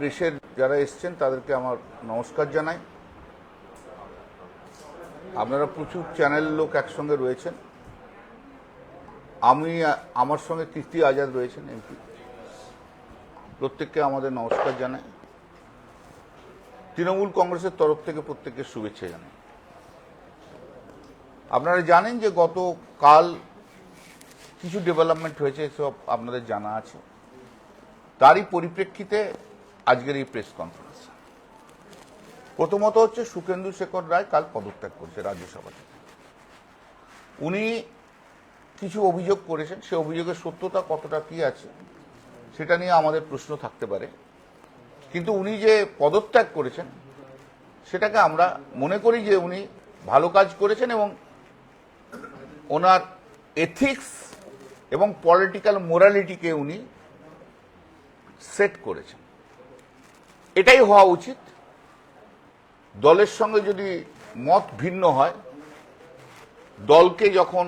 প্রেসের যারা এসছেন তাদেরকে আমার নমস্কার জানাই। আপনারা প্রচুর চ্যানেল লোক একসঙ্গে রয়েছেন। আমার সঙ্গে কীর্তি আজাদ রয়েছেন এমপি, প্রত্যেককে আমাদের নমস্কার জানাই। তৃণমূল কংগ্রেসের তরফ থেকে প্রত্যেককে শুভেচ্ছা জানাই। আপনারা জানেন যে গতকাল কিছু ডেভেলপমেন্ট হয়েছে, সব আপনাদের জানা আছে। তারই পরিপ্রেক্ষিতে আজকের এই প্রেস কনফারেন্স। প্রথমত হচ্ছে সুখেন্দু শেখর রায় কাল পদত্যাগ করেছে রাজ্যসভা থেকে। উনি কিছু অভিযোগ করেছেন, সে অভিযোগের সত্যতা কতটা কি আছে সেটা নিয়ে আমাদের প্রশ্ন থাকতে পারে, কিন্তু উনি যে পদত্যাগ করেছেন সেটাকে আমরা মনে করি যে উনি ভালো কাজ করেছেন এবং ওনার এথিক্স এবং পলিটিক্যাল মোরালিটিকে উনি সেট করেছেন। এটাই হওয়া উচিত। দলের সঙ্গে যদি মত ভিন্ন হয়, দলকে যখন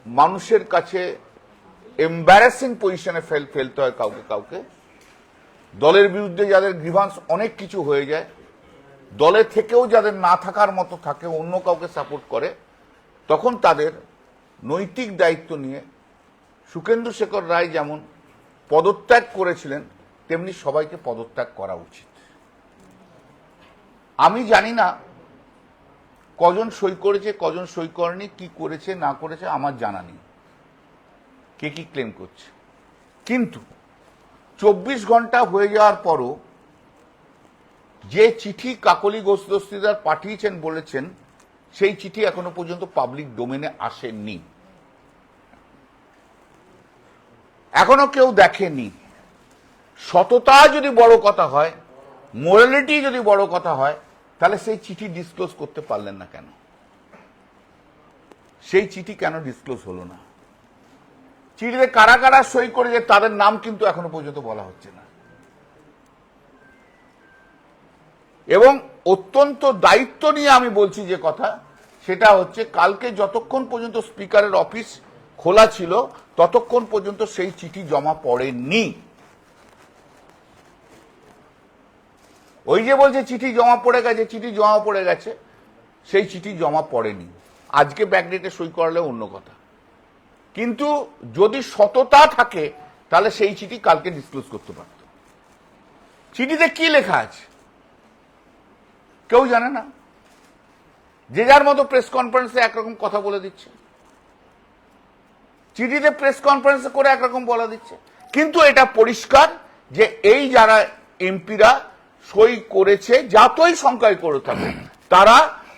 মানুষের কাছে এম্বারাসিং পজিশনে ফেলতে হয় কাউকে, দলের বিরুদ্ধে যাদের গ্রিভান্স অনেক কিছু হয়ে যায়, দলে থেকেও যাদের না থাকার মতো থাকে, অন্য কাউকে সাপোর্ট করে, তখন তাদের নৈতিক দায়িত্ব নিয়ে সুখেন্দু শেখর রায় যেমন পদত্যাগ করেছিলেন তেমনি সবাইকে পদত্যাগ করা উচিত। আমি জানি না কজন সই করেছে, কজন সই করেনি, কি করেছে না করেছে আমার জানা নেই, কে কি ক্লেম করছে। কিন্তু 24 ঘন্টা হয়ে যাওয়ার পরও যে চিঠি কাকলি ঘোষ দস্তিদার পাঠিয়েছেন বলেছেন, সেই চিঠি এখনো পর্যন্ত পাবলিক ডোমেনে আসেনি, এখনো কেউ দেখেনি। সততা যদি বড় কথা হয়, মোরালিটি যদি বড় কথা হয়, তাহলে সেই চিঠি ডিসক্লোজ করতে পারলেন না কেন? সেই চিঠি কেন ডিসক্লোজ হলো না? চিঠিতে কারা কারা সই করেছে তাদের নাম কিন্তু এখনো পর্যন্ত বলা হচ্ছে না। এবং অত্যন্ত দায়িত্ব নিয়ে আমি বলছি যে কথা, সেটা হচ্ছে কালকে যতক্ষণ পর্যন্ত স্পিকারের অফিস খোলা ছিল ততক্ষণ পর্যন্ত সেই চিঠি জমা পড়েনি। ওই যে বলছে চিঠি জমা পড়ে গেছে, চিঠি জমা পড়ে গেছে, সেই চিঠি জমা পড়েনি। আজকে ব্যাকডেটে সই করালে অন্য কথা, কিন্তু যদি সততা থাকে তাহলে সেই চিঠি কালকে ডিসক্লোজ করতে পারত। চিঠিতে কি লেখা আছে কেউ জানে না, যে যার মতো প্রেস কনফারেন্সে একরকম কথা বলে দিচ্ছে, চিঠিতে প্রেস কনফারেন্স করে একরকম বলা দিচ্ছে। কিন্তু এটা পরিষ্কার যে এই যারা এমপিরা সই করেছে, যতই সংখ্যায় করে থাকে, তারা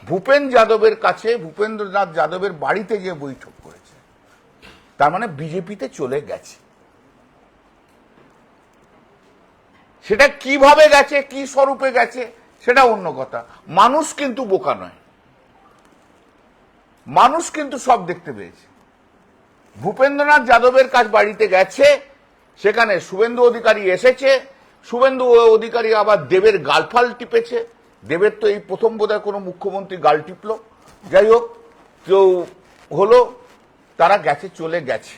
ভূপেন যাদবের কাছে, ভূপেন্দ্রনাথ যাদবের বাড়িতে গিয়ে বৈঠক করেছে, তার মানে বিজেপিতে চলে গেছে। সেটা কিভাবে গেছে, কি স্বরূপে গেছে সেটা অন্য কথা। মানুষ কিন্তু বোকা নয়, মানুষ কিন্তু সব দেখতে পেয়েছে। ভূপেন্দ্রনাথ যাদবের কাছে বাড়িতে গেছে, সেখানে শুভেন্দু অধিকারী এসেছে, শুভেন্দু অধিকারী আবার দেবের গালফাল টিপেছে। দেবের তো এই প্রথম বোধহয় কোনো মুখ্যমন্ত্রী গাল টিপল। যাই হোক, কেউ হলো, তারা গেছে, চলে গেছে।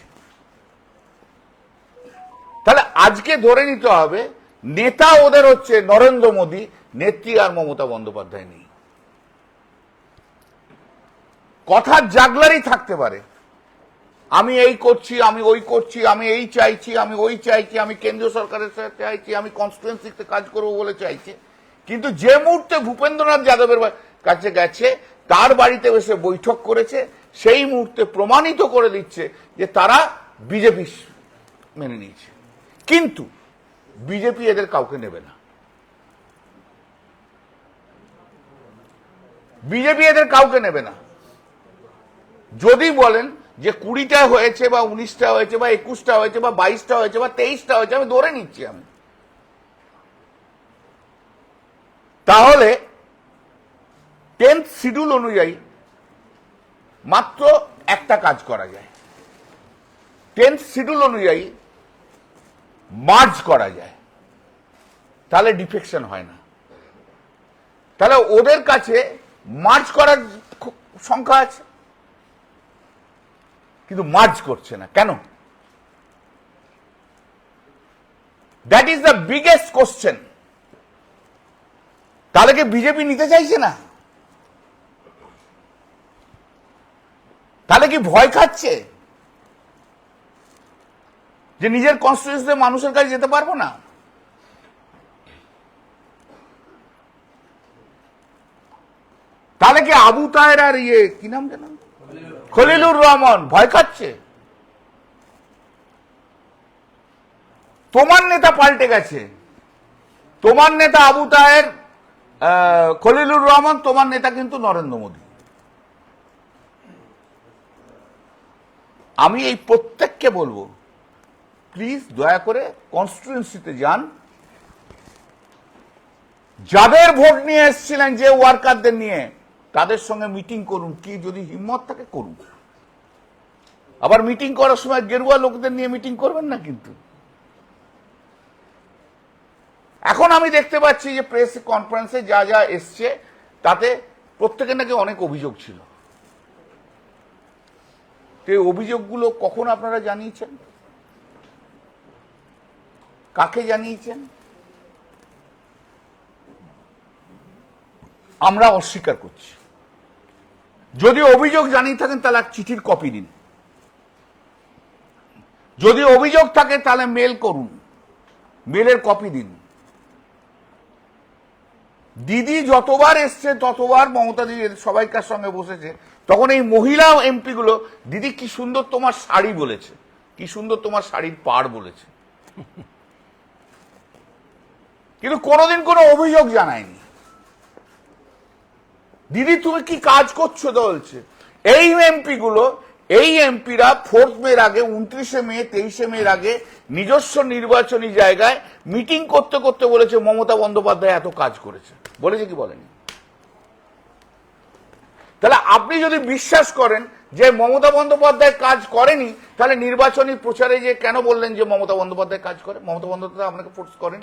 তাহলে আজকে ধরে নিতে হবে নেতা ওদের হচ্ছে নরেন্দ্র মোদী, নেত্রী আর মমতা বন্দ্যোপাধ্যায় নেই। কথার জাগলারই থাকতে পারে, আমি এই করছি, আমি ওই করছি, আমি এই চাইছি, আমি ওই চাইছি, আমি কেন্দ্রীয় সরকারের সাথে চাইছি, আমি কনস্টিটুয়েন্সিতে কাজ করবো বলে চাইছি। কিন্তু যে মুহূর্তে ভূপেন্দ্রনাথ যাদবের কাছে গেছে, তার বাড়িতে বসে বৈঠক করেছে, সেই মুহূর্তে প্রমাণিত করে দিচ্ছে যে তারা বিজেপি মেনে নিয়েছে। কিন্তু বিজেপি এদের কাউকে নেবে না, বিজেপি এদের কাউকে নেবে না। যদি বলেন যে 20টা হয়েছে বা 19টা হয়েছে বা 21টা হয়েছে বা 22টা হয়েছে বা 23টা হয়েছে, আমি ধরে নিচ্ছি, আমি তাহলে 10th শিডিউল অনুযায়ী মাত্র একটা কাজ করা যায়। 10th শিডিউল অনুযায়ী মার্জ করা যায়, তাহলে ডিফেকশন হয় না। তাহলে ওদের কাছে মার্জ করার সংখ্যা আছে, কিন্তু মার্জ করছে না কেন? That is the biggest question. তাহলে কি বিজেপি নিতে চাইছে না? তাহলে কি ভয় খাচ্ছে যে নিজের কনস্টিটিউয়েন্সিতে মানুষের কাছে যেতে পারবো না? তাহলে কি আবু তাহের আর কি নাম যেন, খলিলুর রহমান ভয় খাচ্ছে? তোমার নেতা পাল্টে গেছে, তোমার নেতা আবু তাহের, খলিলুর রহমান, তোমার নেতা কিন্তু নরেন্দ্র মোদী। আমি এই প্রত্যেককে বলবো, প্লিজ দয়া করে কনস্টিটিউয়েন্সিতে যান, যাদের ভোট নিয়ে এসেছিলেন যে ওয়ার্কারদের নিয়ে, তাদের সঙ্গে মিটিং করুন, কি যদি হিম্মত থাকে করুন। আবার মিটিং করার সময় গেরুয়া লোকদের নিয়ে মিটিং করবেন না কিন্তু। এখন আমি দেখতে পাচ্ছি যে প্রেস কনফারেন্সে যা যা এসছে তাতে প্রত্যেকের নাকি অনেক অভিযোগ ছিল। এই অভিযোগগুলো কখন আপনারা জানিয়েছেন? কাকে জানিয়েছেন? আমরা অস্বীকার করছি। যদি অভিযোগ জানিয়ে থাকেন তাহলে এক চিঠির কপি দিন। যদি অভিযোগ থাকে তাহলে মেল করুন, মেলের কপি দিন। দিদি যতবার এসছে ততবার মমতা দিদি সবাইকার সঙ্গে বসেছে, তখন এই মহিলা এমপি গুলো দিদি কি সুন্দর তোমার শাড়ি বলেছে, কি সুন্দর তোমার শাড়ির পাড় বলেছে, কিন্তু কোনোদিন কোনো অভিযোগ জানায়নি। দিদি তুমি কি কাজ করছো বলছে। এই এমপি গুলো, এই এমপিরা 4 মের আগে, 29 মে, 23 মের আগে নিজস্ব নির্বাচনী জায়গায় মিটিং করতে করতে বলেছে মমতা বন্দ্যোপাধ্যায় এত কাজ করেছে। বলেছে কি বলেনি? তাহলে আপনি যদি বিশ্বাস করেন যে মমতা বন্দ্যোপাধ্যায় কাজ করেনি, তাহলে নির্বাচনী প্রচারে যে কেন বললেন যে মমতা বন্দ্যোপাধ্যায় কাজ করে? মমতা বন্দ্যোপাধ্যায় আপনাকে ফোর্স করেন,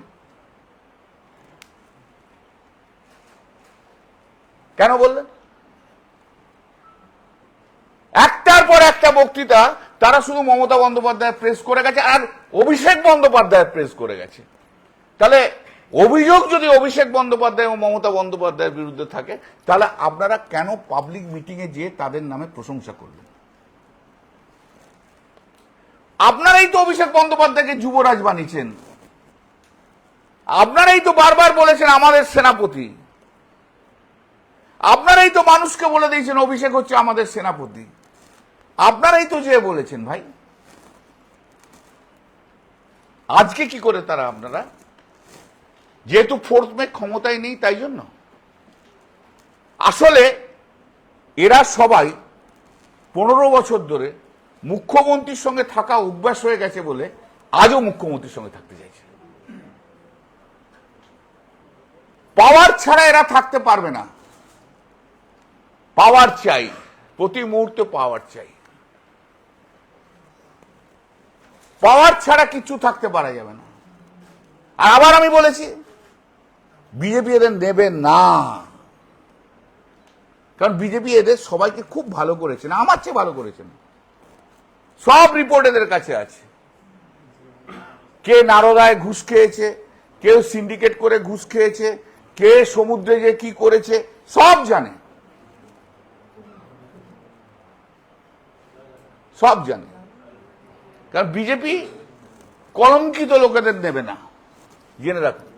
কেন বললেন? একটার পর একটা বক্তৃতা তারা শুধু মমতা বন্দ্যোপাধ্যায় প্রেস করে গেছে আর অভিষেক বন্দ্যোপাধ্যায় প্রেস করে গেছে। তাহলে অভিযোগ যদি অভিষেক বন্দ্যোপাধ্যায় ও মমতা বন্দ্যোপাধ্যায়ের বিরুদ্ধে থাকে, তাহলে আপনারা কেন পাবলিক মিটিং এ যেয়ে তাদের নামে প্রশংসা করলেন? আপনারাই তো অভিষেক বন্দ্যোপাধ্যায়কে যুবরাজ বানিয়েছেন, আপনারাই তো বারবার বলেছেন আমাদের সেনাপতি, আপনারাই তো মানুষকে বলে দিয়েছেন অভিষেক হচ্ছে আমাদের সেনাপতি, আপনারাই তো যে বলেছেন ভাই। আজকে কি করে তারা, আপনারা যেহেতু 4 মে ক্ষমতায় নেই তাই জন্য? আসলে এরা সবাই 15 বছর ধরে মুখ্যমন্ত্রীর সঙ্গে থাকা অভ্যাস হয়ে গেছে বলে আজও মুখ্যমন্ত্রীর সঙ্গে থাকতে চাইছে। পাওয়ার ছাড়া এরা থাকতে পারবে না, পাওয়ার চাই, প্রতি মুহূর্তে পাওয়ার চাই। পাওয়ার ছাড়া কিছু থাকতে পারা যাবে না। আর আবার আমি বলেছি বিজেপি এদের নেবে না, কারণ বিজেপি এদের সবাইকে খুব ভালো করেছেন, আমার চেয়ে ভালো করেছেন। সব রিপোর্ট এদের কাছে আছে, কে নারদায় ঘুষ খেয়েছে, কেউ সিন্ডিকেট করে ঘুষ খেয়েছে, কে সমুদ্রে যে কি করেছে সব জানে, সব জানে। কারণ বিজেপি কলঙ্কিত লোকেদের নেবে না, জেনে রাখুন।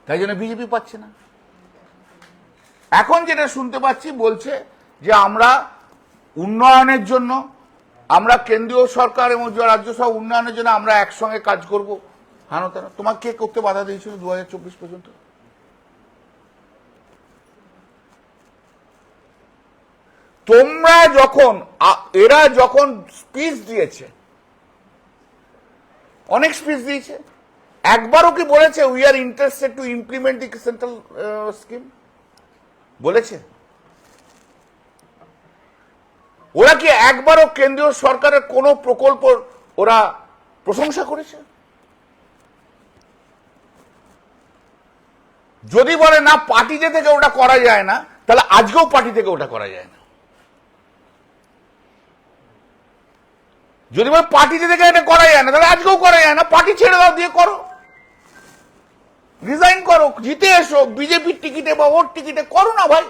তাই জন্য বিজেপি পাচ্ছে না। এখন যেটা শুনতে পাচ্ছি বলছে যে আমরা উন্নয়নের জন্য, আমরা কেন্দ্রীয় সরকার এবং রাজ্য সরকার উন্নয়নের জন্য আমরা একসঙ্গে কাজ করব। হ্যাঁ, তোমার কে করতে বাধা দিয়েছিল 2024 পর্যন্ত? তোমরা যখন, এরা যখন স্পিচ দিয়েছে, অনেক স্পিচ দিয়েছে, একবারও কি বলেছে we are interested to implement the central scheme? বলেছে? ওরা কি একবারও কেন্দ্রীয় সরকারের কোন প্রকল্প ওরা প্রশংসা করেছে? যদি বলে না পার্টিতে থেকে ওটা করা যায় না, তাহলে আজকেও পার্টি থেকে ওটা করা যায় না। যদি ভাই পার্টিতে থেকে এটা করা যায় না, তাহলে আজকেও করা যায় না, পার্টি ছেড়ে দাও, দিয়ে করো, রিজাইন করো, জিতে এসো, বিজেপির টিকিটে বা ওর টিকিটে করো না ভাই,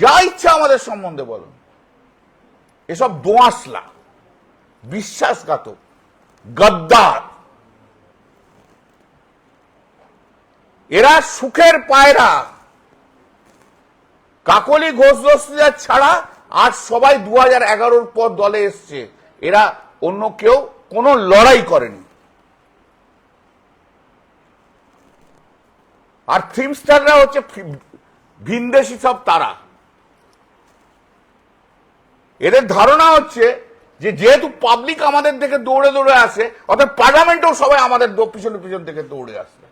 যা ইচ্ছা আমাদের সম্বন্ধে বলো। এসব দোঁয়াশলা, বিশ্বাসঘাতক, গদ্দার, এরা সুখের পায়রা। কাকলি ঘোষ দস্তিদার ছাড়া আর সবাই 2011 পর দলে এসছে, এরা অন্য কেউ কোনো লড়াই করেনি। আর থিমস্টাররা হচ্ছে ভিনদেশি সব তারা। এদের ধারণা হচ্ছে যে যেহেতু পাবলিক আমাদের দিকে দৌড়ে দৌড়ে আসে, অর্থাৎ পার্লামেন্টেও সবাই আমাদের পিছনে পিছন থেকে দৌড়ে আসে।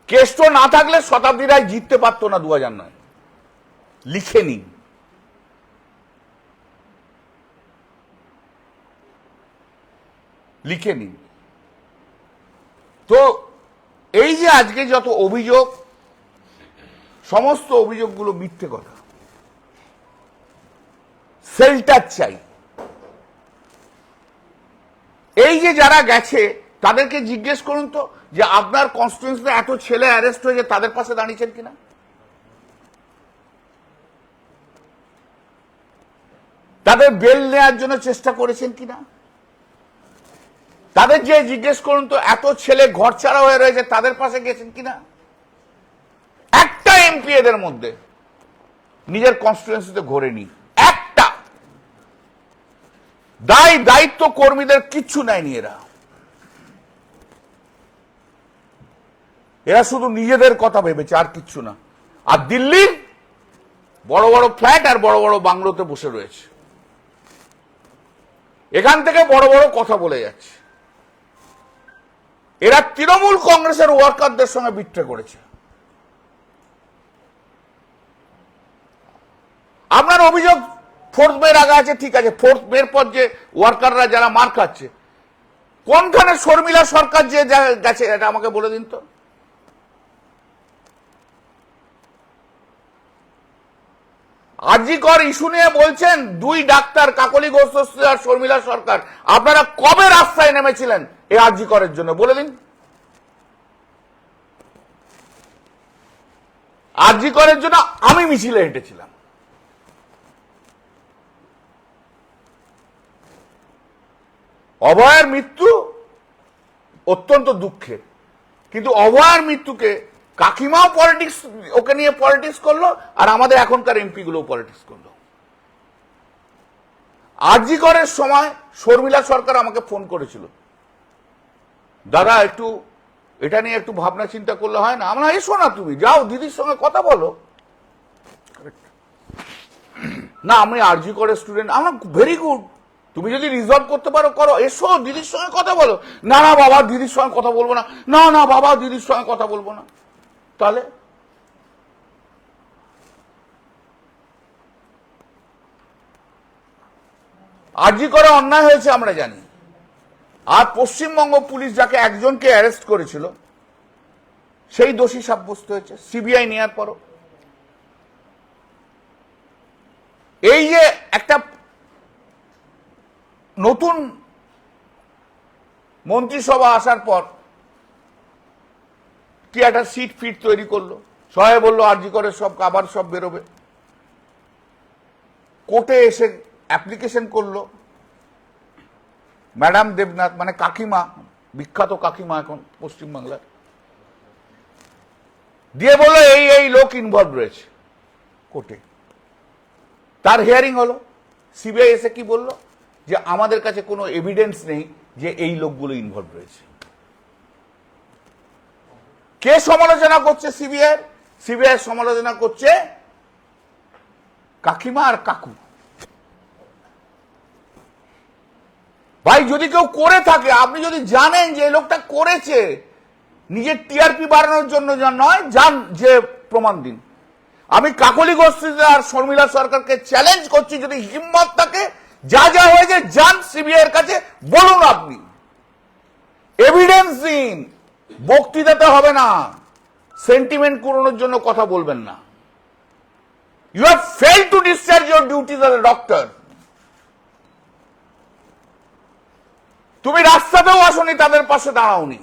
কেষ্ট না থাকলে শতাব্দী রায় জিততে পারতো না 2009। লিখে নিন। লিখে নিন। তো এই যে আজকে যত অভিযোগ, সমস্ত অভিযোগগুলো মিথ্যে কথা। শেল্টার চাই। এই যে যারা গেছে তাদেরকে জিজ্ঞেস করুন তো যে আপনার কনস্টিটিউয়েন্সিতে এত ছেলে অ্যারেস্ট হয়েছে, তাদের পাশে দাঁড়িয়েছেন কিনা? তাদের বেল নেওয়ার জন্য চেষ্টা করেছেন কিনা? তাদের যে জিজ্ঞেস করুন তো এত ছেলে ঘর ছাড়া হয়ে রয়েছে, তাদের পাশে গেছেন কিনা? একটা এমপি এদের মধ্যে নিজের কনস্টিটিউয়েন্সিতে ঘোরেনি, একটা। দায়িত্ব কর্মীদের কিচ্ছু নেয়নি এরা। এরা শুধু নিজেদের কথা ভেবেছে, আর কিচ্ছু না। আর দিল্লির বড় বড় ফ্ল্যাট আর বড় বড় বাংলোতে বসে রয়েছে, এখান থেকে বড় বড় কথা বলে যাচ্ছে। এরা তৃণমূল কংগ্রেসের ওয়ার্কারদের সঙ্গে বিট্রে করেছে। আপনার অভিযোগ ফোর্থ মের আগে আছে, ঠিক আছে, ফোর্থ মের পর যে ওয়ার্কাররা যারা মার খাচ্ছে, কোনখানে শর্মিলা সরকার যে গেছে এটা আমাকে বলে দিন তো। আরজি কর ইস্যু নিয়ে বলছেন 2 ডাক্তার কাকলি ঘোষ আর শর্মিলা সরকার, আপনারা কবে রাস্তায় নেমেছিলেন এই আরজি করের জন্য বলে দিন। আরজি করের জন্য আমি মিছিলে হেঁটেছিলাম। অভয়ের মৃত্যু অত্যন্ত দুঃখের, কিন্তু অভয়ের মৃত্যুকে কাকিমাও পলিটিক্স, ওকে নিয়ে পলিটিক্স করলো, আর আমাদের এখনকার এমপি গুলো পলিটিক্স করলো। আরজি করের সময় শর্মিলা সরকার আমাকে ফোন করেছিল, দাদা একটু এটা নিয়ে একটু ভাবনা চিন্তা করলে হয় না? আমরা এসো না, তুমি যাও দিদির সঙ্গে কথা বলো। না আমি আরজি করে স্টুডেন্ট। আমরা ভেরি গুড, তুমি যদি রিজলভ করতে পারো করো, এসো দিদির সঙ্গে কথা বলো। না না বাবা দিদির সঙ্গে কথা বলবো না, না না বাবা দিদির সঙ্গে কথা বলবো না। তাহলে আরজি করে অন্যায় হয়েছে আমরা জানি, আর পশ্চিমবঙ্গ পুলিশ যাকে একজনকে অ্যারেস্ট করেছিল সেই দোষী সাব্যস্ত হয়েছে সিবিআই নেওয়ার পরও। এই যে একটা নতুন মন্ত্রিসভা আসার পর কি একটা সিট ফিট তৈরি করলো, সবাই বললো আরজি করে সব আবার সব বেরোবে। কোর্টে এসে অ্যাপ্লিকেশন করলো ম্যাডাম দেবনাথ, মানে কাকিমা, বিখ্যাত কাকিমা এখন পশ্চিমবাংলার, দিয়ে বললো এই এই লোক ইনভলভ রয়েছে কোর্টে। তার হিয়ারিং হলো, সিবিআই এসে কি বললো যে আমাদের কাছে কোনো এভিডেন্স নেই যে এই লোকগুলো ইনভলভ রয়েছে। কে সমালোচনা করছে সিবিআই? সিবিআই সমালোচনা করছে কাকিমা আর কাকু। ভাই যদি কেউ করে থাকে, আপনি যদি জানেন যে এই লোকটা করেছে, নিজের টিআরপি বাড়ানোর জন্য নয়, যান যে প্রমাণ দিন। আমি কাকলি ঘোষ আর শর্মিলা সরকারকে চ্যালেঞ্জ করছি, যদি হিম্মত থাকে যা যা হয়েছে যান সিবিআই এর কাছে বলুন, আপনি এভিডেন্স দিন। বক্তৃতাতে হবে না, সেন্টিমেন্ট কুড়ানোর জন্য কথা বলবেন না। You have failed to discharge your duties as a doctor. তুমি রাস্তাতেও আসনি, তাদের পাশে দাঁড়াওনি।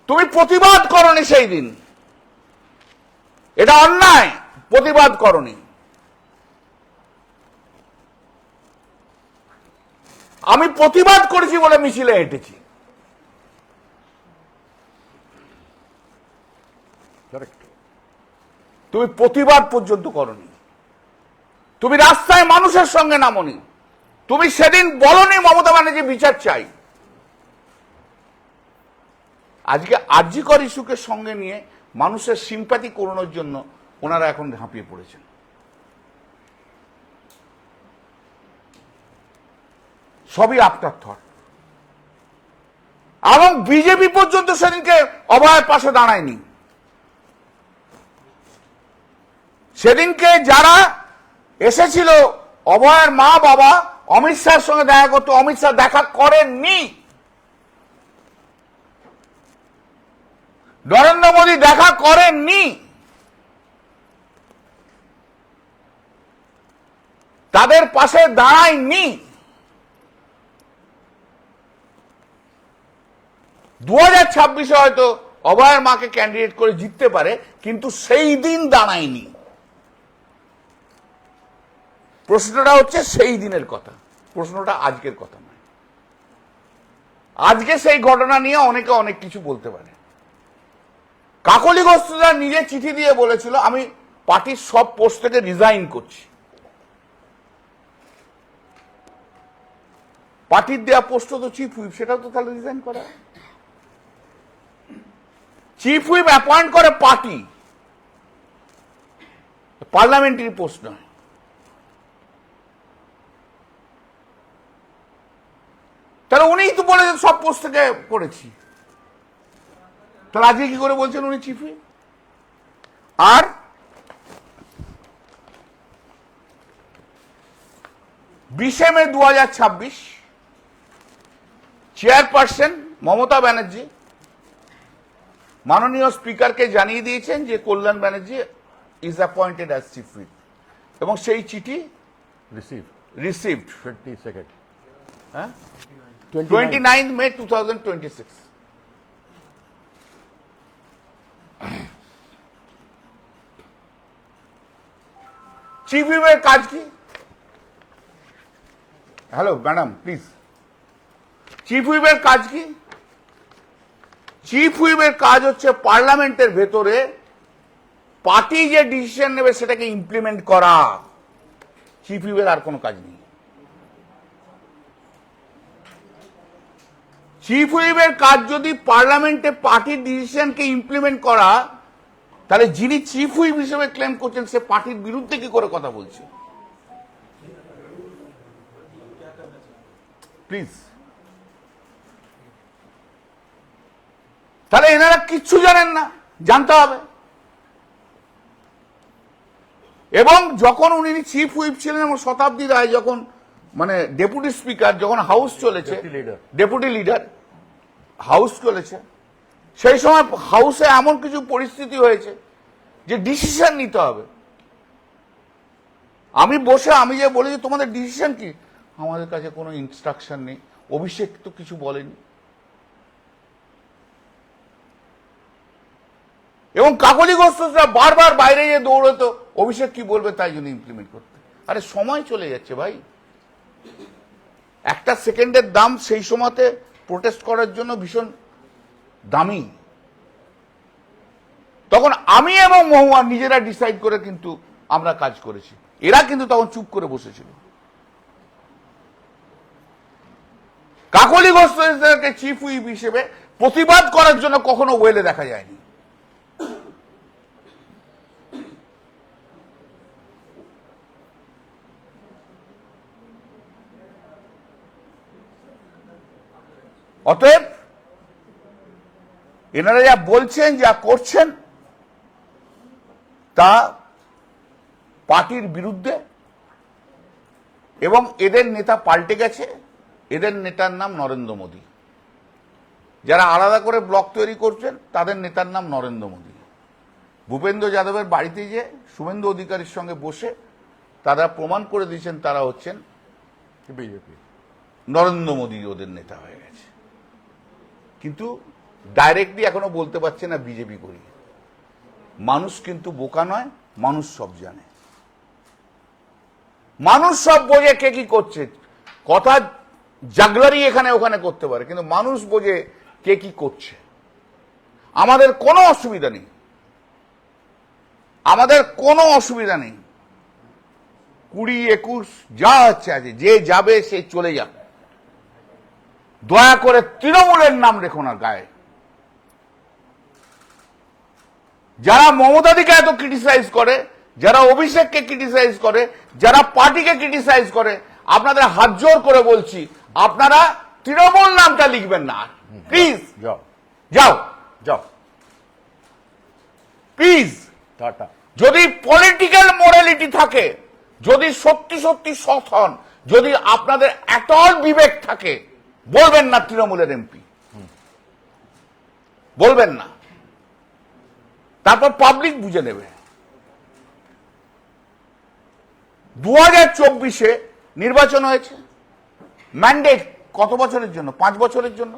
তুমি প্রতিবাদ করনি সেই দিন, এটা অন্যায়, প্রতিবাদ করনি। আমি প্রতিবাদ করেছি বলে মিছিলে হেঁটেছি। তুমি প্রতিবাদ পর্যন্ত করনি, তুমি রাস্তায় মানুষের সঙ্গে নামনি, তুমি সেদিন বলনি মমতা ব্যানার্জি বিচার চাই। আজকে আরজিকর ইস্যুকে সঙ্গে নিয়ে মানুষের সিম্প্যাথি করানোর জন্য ওনারা এখন ঝাঁপিয়ে পড়েছেন। সবই আফটার থট। এবং বিজেপি পর্যন্ত সেদিনকে অভয়ের পাশে দাঁড়ায়নি। সেদিনকে যারা এসেছিল অভয়ের মা বাবা অমিত শাহের সঙ্গে দেখা করতে, অমিত শাহ দেখা করেননি। নরেন্দ্র মোদী দেখা করেননি। তাদের পাশে দাঁড়ায়নি। 2026-এ হয়তো অভয়ের মাকে ক্যান্ডিডেট করে জিততে পারে, কিন্তু সেই দিন দাঁড়ায়নি। প্রশ্নটা হচ্ছে সেই দিনের কথা, প্রশ্নটা আজকের কথা নয়। আজকে সেই ঘটনা নিয়ে অনেকে অনেক কিছু বলতে পারে। কাকলি ঘোষ নিজে চিঠি দিয়ে বলেছিল আমি পার্টির সব পোস্ট থেকে রিজাইন করছি। পার্টির দেওয়া পোস্ট তো চিফ হুইপ, সেটাও তো তাহলে রিজাইন করা। চিফ হুইপ অ্যাপয়েন্ট করে পার্টি, পার্লামেন্টারি পোস্ট নয়। তাহলে উনিই তো বলেছেন সব পোস্ট থেকে করেছি, তাহলে আজকে কি করে বলছেন উনি চিফ হুইপ? আর 20 মে 2026 চেয়ারপারসন মমতা ব্যানার্জি মাননীয় স্পিকারকে জানিয়ে দিয়েছেন যে Kalyan Banerjee is appointed as chief whip, এবং সেই চিঠি রিসিভড 29 মে 2026। চিফ হুইপের কাজ কি? হ্যালো ম্যাডাম প্লিজ, চিফ হুইপের কাজ কি? চিফ হুইপের কাজ হচ্ছে পার্লামেন্টের ভেতরে পার্টি যে ডিসিশন নেবে সেটাকে ইমপ্লিমেন্ট করা। চিফ হুইপের আর কোনো কাজ নেই। চিফ হুইপের কাজ যদি পার্লামেন্টে পার্টির ডিসিশনকে ইমপ্লিমেন্ট করা, তাহলে যিনি চিফ হুইপ হিসেবে ক্লেম করছেন সে পার্টির বিরুদ্ধে কি করে কথা বলছে? প্লিজ, তাহলে এনারা কিচ্ছু জানেন না, জানতে হবে। এবং যখন উনি চিফ হুইপ ছিলেন এবং শতাব্দী রায় যখন মানে ডেপুটি স্পিকার, যখন হাউস চলেছে, ডেপুটি লিডার হাউস চলেছে, সেই সময় হাউসে এমন কিছু পরিস্থিতি হয়েছে যে ডিসিশন নিতে হবে। আমি যে বলি যে তোমাদের ডিসিশন কি, আমাদের কাছে কোনো ইনস্ট্রাকশন নেই, অভিষেক তো কিছু বলেনি। এবং কাকলি ঘোষ বারবার বাইরে গিয়ে দৌড়তো অভিষেক কি বলবে তাই জন্য ইমপ্লিমেন্ট করতে। আরে সময় চলে যাচ্ছে ভাই, একটা সেকেন্ডের দাম সেই সময়তে প্রোটেস্ট করার জন্য ভীষণ দামি। তখন আমি এবং মহুয়া নিজেরা ডিসাইড করে কিন্তু আমরা কাজ করেছি, এরা কিন্তু তখন চুপ করে বসেছিল। কাকলি ঘোষ চিফ হুইপ হিসেবে প্রতিবাদ করার জন্য কখনো ওয়েলে দেখা যায়নি। অতএব এনারা যা বলছেন, যা করছেন তা পার্টির বিরুদ্ধে, এবং এদের নেতা পাল্টে গেছে। এদের নেতার নাম নরেন্দ্র মোদী। যারা আলাদা করে ব্লক তৈরি করছেন তাদের নেতার নাম নরেন্দ্র মোদী। ভূপেন্দ্র যাদবের বাড়িতে যে শুভেন্দু অধিকারীর সঙ্গে বসে তারা প্রমাণ করে দিয়েছেন তারা হচ্ছেন বিজেপি। নরেন্দ্র মোদী ওদের নেতা হয়ে গেছে, কিন্তু ডাইরেক্টলি এখনো বলতে পারছে না বিজেপি করি। মানুষ কিন্তু বোকা নয়, মানুষ সব জানে, মানুষ সব বোঝে কে কি করছে। কথা জাগলারি এখানে ওখানে করতে পারে, কিন্তু মানুষ বোঝে কে কি করছে। আমাদের কোনো অসুবিধা নেই, আমাদের কোনো অসুবিধা নেই। 20-21 যা হচ্ছে আছে, যে যাবে সে চলে যাবে। দয়া করে তৃণমূলের নাম রেখো না গায়ে। যারা মমতাদিকে এত ক্রিটিসাইজ করে, যারা অভিষেককে ক্রিটিসাইজ করে, যারা পার্টিকে ক্রিটিসাইজ করে, আপনাদের হাত জোর করে বলছি আপনারা তৃণমূল নামটা লিখবেন না প্লিজ। যাও যাও যাও, প্লিজ। টাটা। যদি পলিটিক্যাল মোরালিটি থাকে, যদি সত্যি সত্যি সৎ হন, যদি আপনাদের এটল বিবেক থাকে, বলবেন না তৃণমূলের এমপি, বলবেন না। তারপর পাবলিক বুঝে নেবে। 2024-এ নির্বাচন হয়েছে, ম্যান্ডেট কত বছরের জন্য? 5 বছরের জন্য।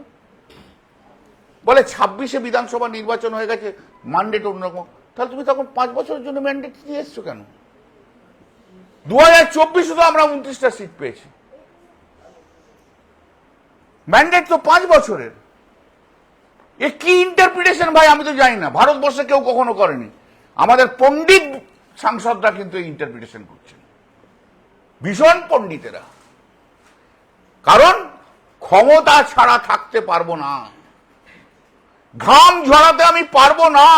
বলে 26-এ বিধানসভা নির্বাচন হয়ে গেছে, ম্যান্ডেট অন্যরকম। তাহলে তুমি তখন 5 বছরের জন্য ম্যান্ডেট দিয়ে এসছো কেন? 2024-এ তো আমরা 29টা সিট পেয়েছি, ম্যান্ডেট তো 5 বছরের। এ কি ইন্টারপ্রিটেশন ভাই, আমি তো জানি না, ভারতবর্ষে কেউ কখনো করেনি। আমাদের পণ্ডিত সাংসদরা কিন্তু এই ইন্টারপ্রিটেশন করছেন, ভীষণ পণ্ডিতেরা। কারণ ক্ষমতা ছাড়া থাকতে পারবো না, ঘাম ঝরাতে আমি পারবো না।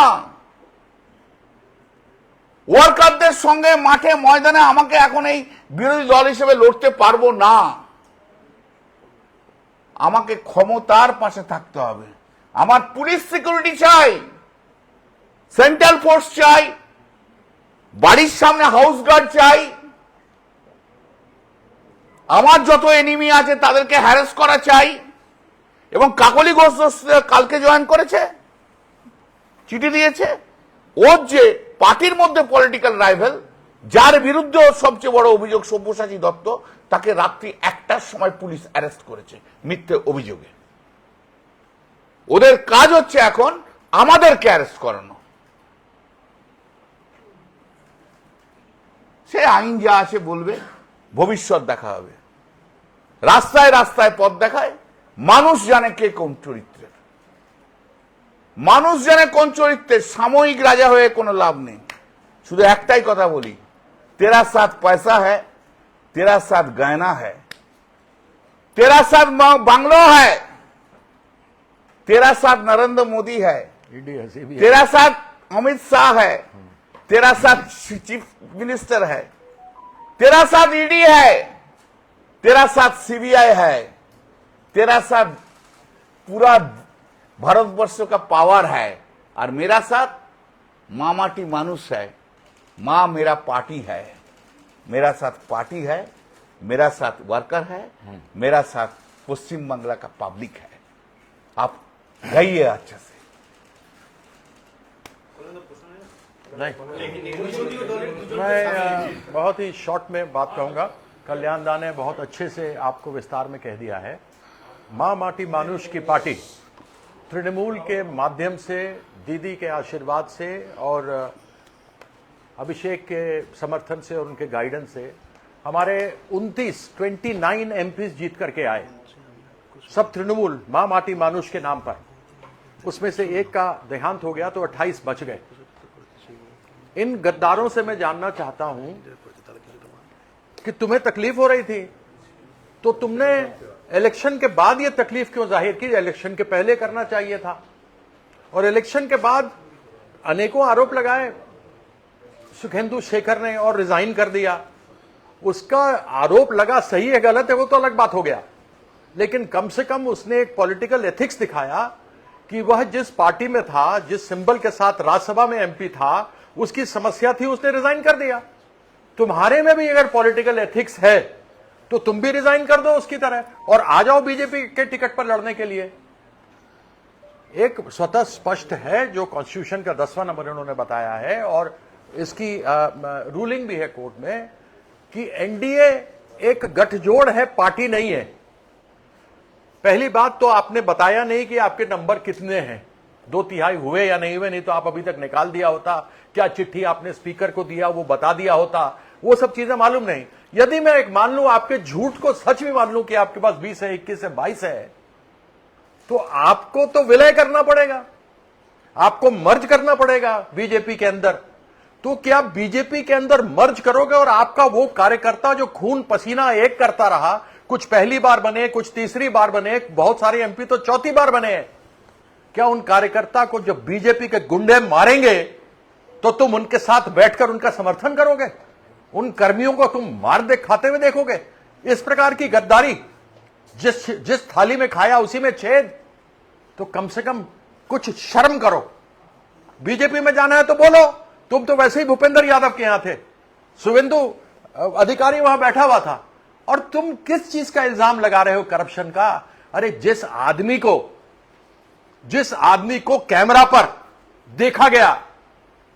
ওয়ার্কারদের সঙ্গে মাঠে ময়দানে আমাকে এখন এই বিরোধী দল হিসেবে লড়তে পারবো না। আমাকে ক্ষমতার পাশে থাকতে হবে। আমার পুলিশ সিকিউরিটি চাই, সেন্ট্রাল ফোর্স চাই, বাড়ির সামনে হাউস গার্ড চাই, আমার যত এনিমি আছে তাদেরকে হ্যারাস করা চাই। এবং কাকলি ঘোষ কালকে জয়েন করেছে, চিঠি দিয়েছে। ওর যে পার্টির মধ্যে পলিটিক্যাল রাইভেল, যার বিরুদ্ধে ওর সবচেয়ে বড় অভিযোগ সব্যসাচী দত্ত, তাকে রাত্রি 1টার সময় পুলিশ অ্যারেস্ট করেছে মিথ্যে অভিযোগে। ওদের কাজ হচ্ছে এখন আমাদেরকে অ্যারেস্ট করানো। সে আইন যা আছে বলবে, ভবিষ্যৎ দেখা হবে। রাস্তায় রাস্তায় পথ দেখায়, মানুষ জানে কে কোন চরিত্রের, মানুষ জানে কোন চরিত্রের। সাময়িক রাজা হয়ে কোনো লাভ নেই। শুধু একটাই কথা বলি, तेरा साथ पैसा है, तेरा साथ गहना है, तेरा साथ बांग्लो है, तेरा साथ नरेंद्र मोदी है, तेरा साथ अमित शाह है, तेरा साथ चीफ मिनिस्टर है, तेरा साथ ईडी है, तेरा साथ सीबीआई है, तेरा साथ पूरा भारतवर्ष का पावर है, और मेरा साथ माँ माटी मानुष है। माँ मेरा पार्टी है, मेरा साथ पार्टी है, मेरा साथ वर्कर है, मेरा साथ पश्चिम बांग्ला का पब्लिक है। आप गइए अच्छे से। नहीं, मैं बहुत ही शॉर्ट में बात कहूंगा। कल्याण दा ने बहुत अच्छे से आपको विस्तार में कह दिया है। माँ माटी मानुष की पार्टी तृणमूल के माध्यम से, दीदी के आशीर्वाद से और अभिषेक के समर्थन से और उनके गाइडेंस से हमारे 29 एमपीज जीत करके आए, सब तृणमूल माँ माटी मानुष के नाम पर। उसमें से एक का देहांत हो गया तो 28 बच गए। इन गद्दारों से मैं जानना चाहता हूं कि तुम्हें तकलीफ हो रही थी तो तुमने इलेक्शन के बाद ये तकलीफ क्यों जाहिर की? इलेक्शन के पहले करना चाहिए था। और इलेक्शन के बाद अनेकों आरोप लगाए सुखेंदु शेखर ने और रिजाइन कर दिया। उसका आरोप लगा, सही है गलत है वो तो अलग बात हो गया, लेकिन कम से कम उसने एक पॉलिटिकल एथिक्स दिखाया कि वह जिस पार्टी में था, जिस सिंबल के साथ राज्यसभा में एमपी था, उसकी समस्या थी, उसने रिजाइन कर दिया। तुम्हारे में भी अगर पॉलिटिकल एथिक्स है तो तुम भी रिजाइन कर दो उसकी तरह और आ जाओ बीजेपी के टिकट पर लड़ने के लिए। एक स्वतः स्पष्ट है जो कॉन्स्टिट्यूशन का 10वां नंबर उन्होंने बताया है और इसकी रूलिंग भी है कोर्ट में कि एनडीए एक गठजोड़ है, पार्टी नहीं है। पहली बात तो आपने बताया नहीं कि आपके नंबर कितने हैं, 2/3 हुए या नहीं हुए, नहीं तो आप अभी तक निकाल दिया होता। क्या चिट्ठी आपने स्पीकर को दिया वो बता दिया होता, वो सब चीजें मालूम नहीं। यदि मैं एक मान लूं, आपके झूठ को सच भी मान लूं कि आपके पास 20 है, 21 है, 22 है, तो आपको तो विलय करना पड़ेगा, आपको मर्ज करना पड़ेगा बीजेपी के अंदर। तो क्या बीजेपी के अंदर मर्ज करोगे और आपका वो कार्यकर्ता जो खून पसीना एक करता रहा, कुछ पहली बार बने, कुछ तीसरी बार बने, बहुत सारे एमपी तो चौथी बार बने हैं, क्या उन कार्यकर्ता को जब बीजेपी के गुंडे मारेंगे तो तुम उनके साथ बैठकर उनका समर्थन करोगे? उन कर्मियों को तुम मार दे खाते हुए देखोगे? इस प्रकार की गद्दारी, जिस थाली में खाया उसी में छेद। तो कम से कम कुछ शर्म करो। बीजेपी में जाना है तो बोलो। तुम तो वैसे ही भूपेंद्र यादव के यहां थे, शुभेंदु अधिकारी वहां बैठा हुआ था, और तुम किस चीज का इल्जाम लगा रहे हो? करप्शन का। अरे जिस आदमी को कैमरा पर देखा गया,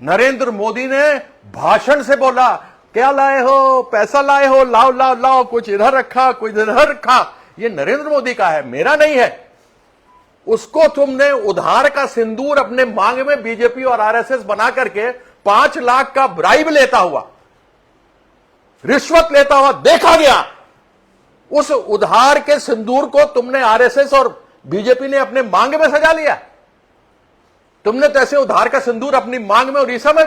नरेंद्र मोदी ने भाषण से बोला, क्या लाए हो, पैसा लाए हो, लाओ लाओ लाओ, कुछ इधर रखा, कुछ इधर रखा, ये नरेंद्र मोदी का है, मेरा नहीं है। उसको तुमने उधार का सिंदूर अपने मांग में बीजेपी और आरएसएस बना करके 5 लाख का ब्राइब लेता हुआ, रिश्वत लेता हुआ देखा गया। उस उधार के सिंदूर को तुमने आरएसएस और बीजेपी ने अपने मांग में सजा लिया। तुमने तो ऐसे उधार का सिंदूर अपनी मांग में उड़ीसा में,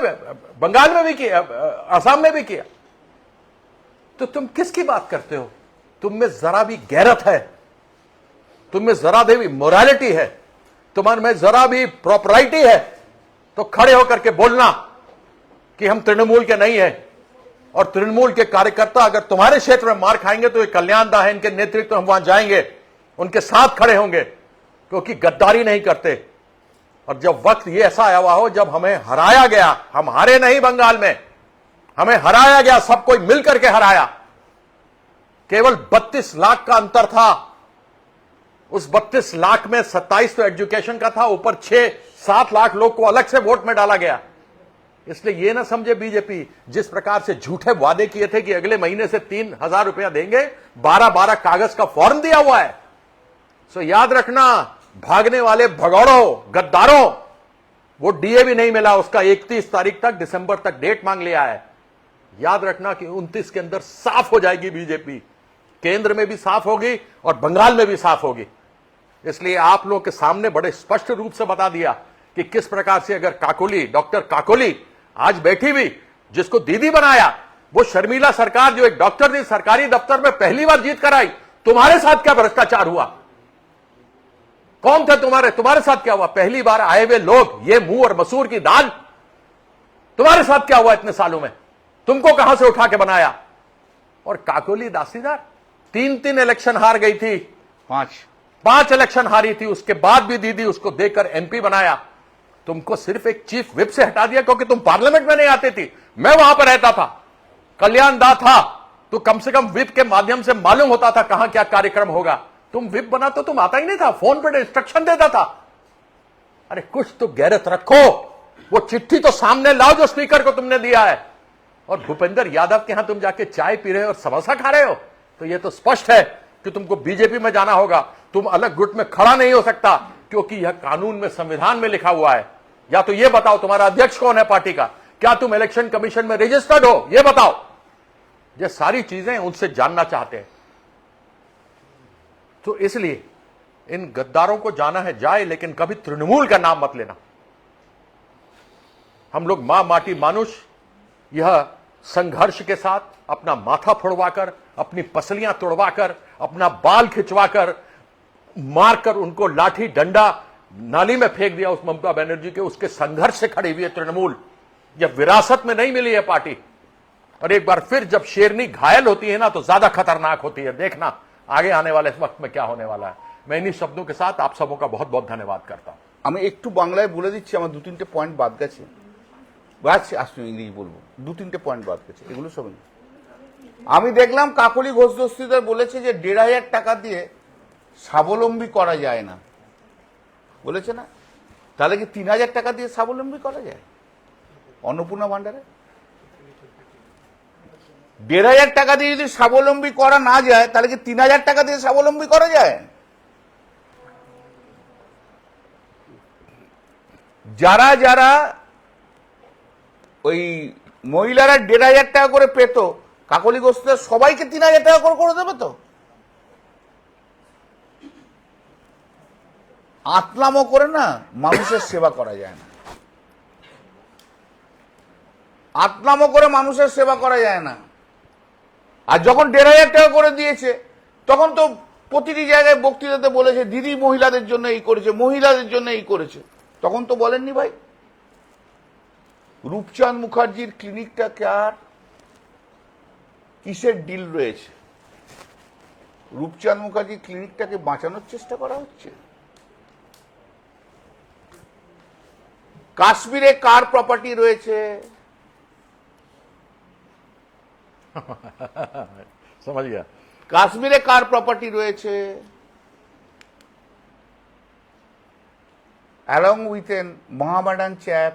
बंगाल में भी किया, असम में भी किया। तो तुम किसकी बात करते हो? तुम में जरा भी गैरत है, तुम में जरा भी मोरालिटी है, तुम्हारे में जरा भी प्रॉपराइटी है, तो खड़े होकर के बोलना कि हम तृणमूल के नहीं है। और तृणमूल के कार्यकर्ता अगर तुम्हारे क्षेत्र में मार खाएंगे तो ये कल्याण दा है, इनके नेतृत्व हम वहां जाएंगे, उनके साथ खड़े होंगे, क्योंकि गद्दारी नहीं करते। और जब वक्त ये ऐसा आया हुआ हो, जब हमें हराया गया, हम हारे नहीं बंगाल में, हमें हराया गया, सब कोई मिलकर के हराया। केवल 32 लाख का अंतर था। उस 32 लाख में 27 तो एजुकेशन का था, ऊपर 6-7 लाख लोग को अलग से वोट में डाला गया। इसलिए यह ना समझे बीजेपी, जिस प्रकार से झूठे वादे किए थे कि अगले महीने से 3,000 रुपया देंगे, 12-12 कागज का फॉर्म दिया हुआ है। सो याद रखना, भागने वाले भगौड़ों, गद्दारों, वो डीए भी नहीं मिला, उसका 31 तारीख तक, दिसंबर तक डेट मांग लिया है। याद रखना कि 29 के अंदर साफ हो जाएगी बीजेपी, केंद्र में भी साफ होगी और बंगाल में भी साफ होगी। इसलिए आप लोगों के सामने बड़े स्पष्ट रूप से बता दिया कि किस प्रकार से अगर काकोली, डॉक्टर काकोली आज बैठी हुई, जिसको दीदी बनाया, वो शर्मिला सरकार जो एक डॉक्टर थी, सरकारी दफ्तर में पहली बार जीत कर आई, तुम्हारे साथ क्या भ्रष्टाचार हुआ? कौन थे तुम्हारे साथ क्या हुआ? पहली बार आए हुए लोग, ये मुंह और मसूर की दाल, तुम्हारे साथ क्या हुआ इतने सालों में? तुमको कहां से उठा के बनाया? और काकोली दासीदार 3 इलेक्शन हार गई थी, 5 इलेक्शन हारी थी, उसके बाद भी दीदी उसको देकर एमपी बनाया। तुमको सिर्फ एक चीफ विप से हटा दिया क्योंकि तुम पार्लियामेंट में नहीं आते थी। मैं वहां पर रहता था, कल्याण दा था, तो कम से कम विप के माध्यम से मालूम होता था कहां क्या कार्यक्रम होगा। तुम विप बना तो तुम आता ही नहीं था, फोन पर इंस्ट्रक्शन देता था। अरे कुछ तो गैरत रखो, वो चिट्ठी तो सामने लाओ जो स्पीकर को तुमने दिया है। और भूपेंद्र यादव के यहां तुम जाके चाय पी रहे हो और समोसा खा रहे हो, तो ये तो स्पष्ट है कि तुमको बीजेपी में जाना होगा। तुम अलग गुट में खड़ा नहीं हो सकता, क्योंकि यह कानून में, संविधान में लिखा हुआ है। या तो यह बताओ तुम्हारा अध्यक्ष कौन है पार्टी का, क्या तुम इलेक्शन कमीशन में रजिस्टर्ड हो, यह बताओ। ये सारी चीजें उनसे जानना चाहते हैं। तो इसलिए इन गद्दारों को जाना है जाए, लेकिन कभी तृणमूल का नाम मत लेना। हम लोग मां माटी मानुष यह संघर्ष के साथ अपना माथा फोड़वाकर, अपनी पसलियां तोड़वाकर, अपना बाल खिंचवाकर, मारकर उनको लाठी डंडा नाली में फेंक दिया उस ममता बनर्जी के, उसके संघर्ष से खड़ी हुई है तृणमूल। जब विरासत में नहीं मिली है पार्टी, और एक बार फिर जब शेरनी घायल होती है ना, तो ज्यादा खतरनाक होती है। देखना आगे आने वाले इस वक्त में क्या होने वाला है। मैं इन्हीं शब्दों के साथ आप सबों का बहुत बहुत धन्यवाद करता हूं। আমি একটু বাংলায় বলে দিচ্ছি, আমার 2-3টে পয়েন্ট বাদ গেছে, আসলে ইংরেজি বলবো, 2-3টে পয়েন্ট বাদ গেছে, এগুলো সব আমি দেখলাম। কাকলি ঘোষ দস্তিদার বলেছে যে 1,500 টাকা দিয়ে স্বাবলম্বী করা যায় না। বলেছে না? তাহলে কি 3,000 টাকা দিয়ে স্বাবলম্বী করা যায় অন্নপূর্ণা ভান্ডারে? 1,500 টাকা দিয়ে যদি স্বাবলম্বী করা না যায়, তাহলে কি 3,000 টাকা দিয়ে স্বাবলম্বী করা যায়? যারা যারা ওই মহিলারা 1,500 টাকা করে পেত, কাকলি গোষ্ঠীর সবাইকে 3,000 টাকা করে দেবে তো? আতলামো করে না মানুষের সেবা করা যায় না। আতলামো করে মানুষের সেবা করা যায় না। আর যখন 1,500 টাকা করে দিয়েছে, তখন তো প্রতিটি জায়গায় বক্তৃতাতে বলেছে দিদি মহিলাদের জন্য এই করেছে, মহিলাদের জন্য এই করেছে। তখন তো বলেননি ভাই। রূপচাঁদ মুখার্জির ক্লিনিকটা কার কিসের ডিল রয়েছে? রূপচাঁদ মুখার্জির ক্লিনিকটাকে বাঁচানোর চেষ্টা করা হচ্ছে। কাশ্মীরে কার প্রপার্টি রয়েছে? समझ गया। কাশ্মীরে কার প্রপার্টি রয়েছে? along with an Mohammedan chap,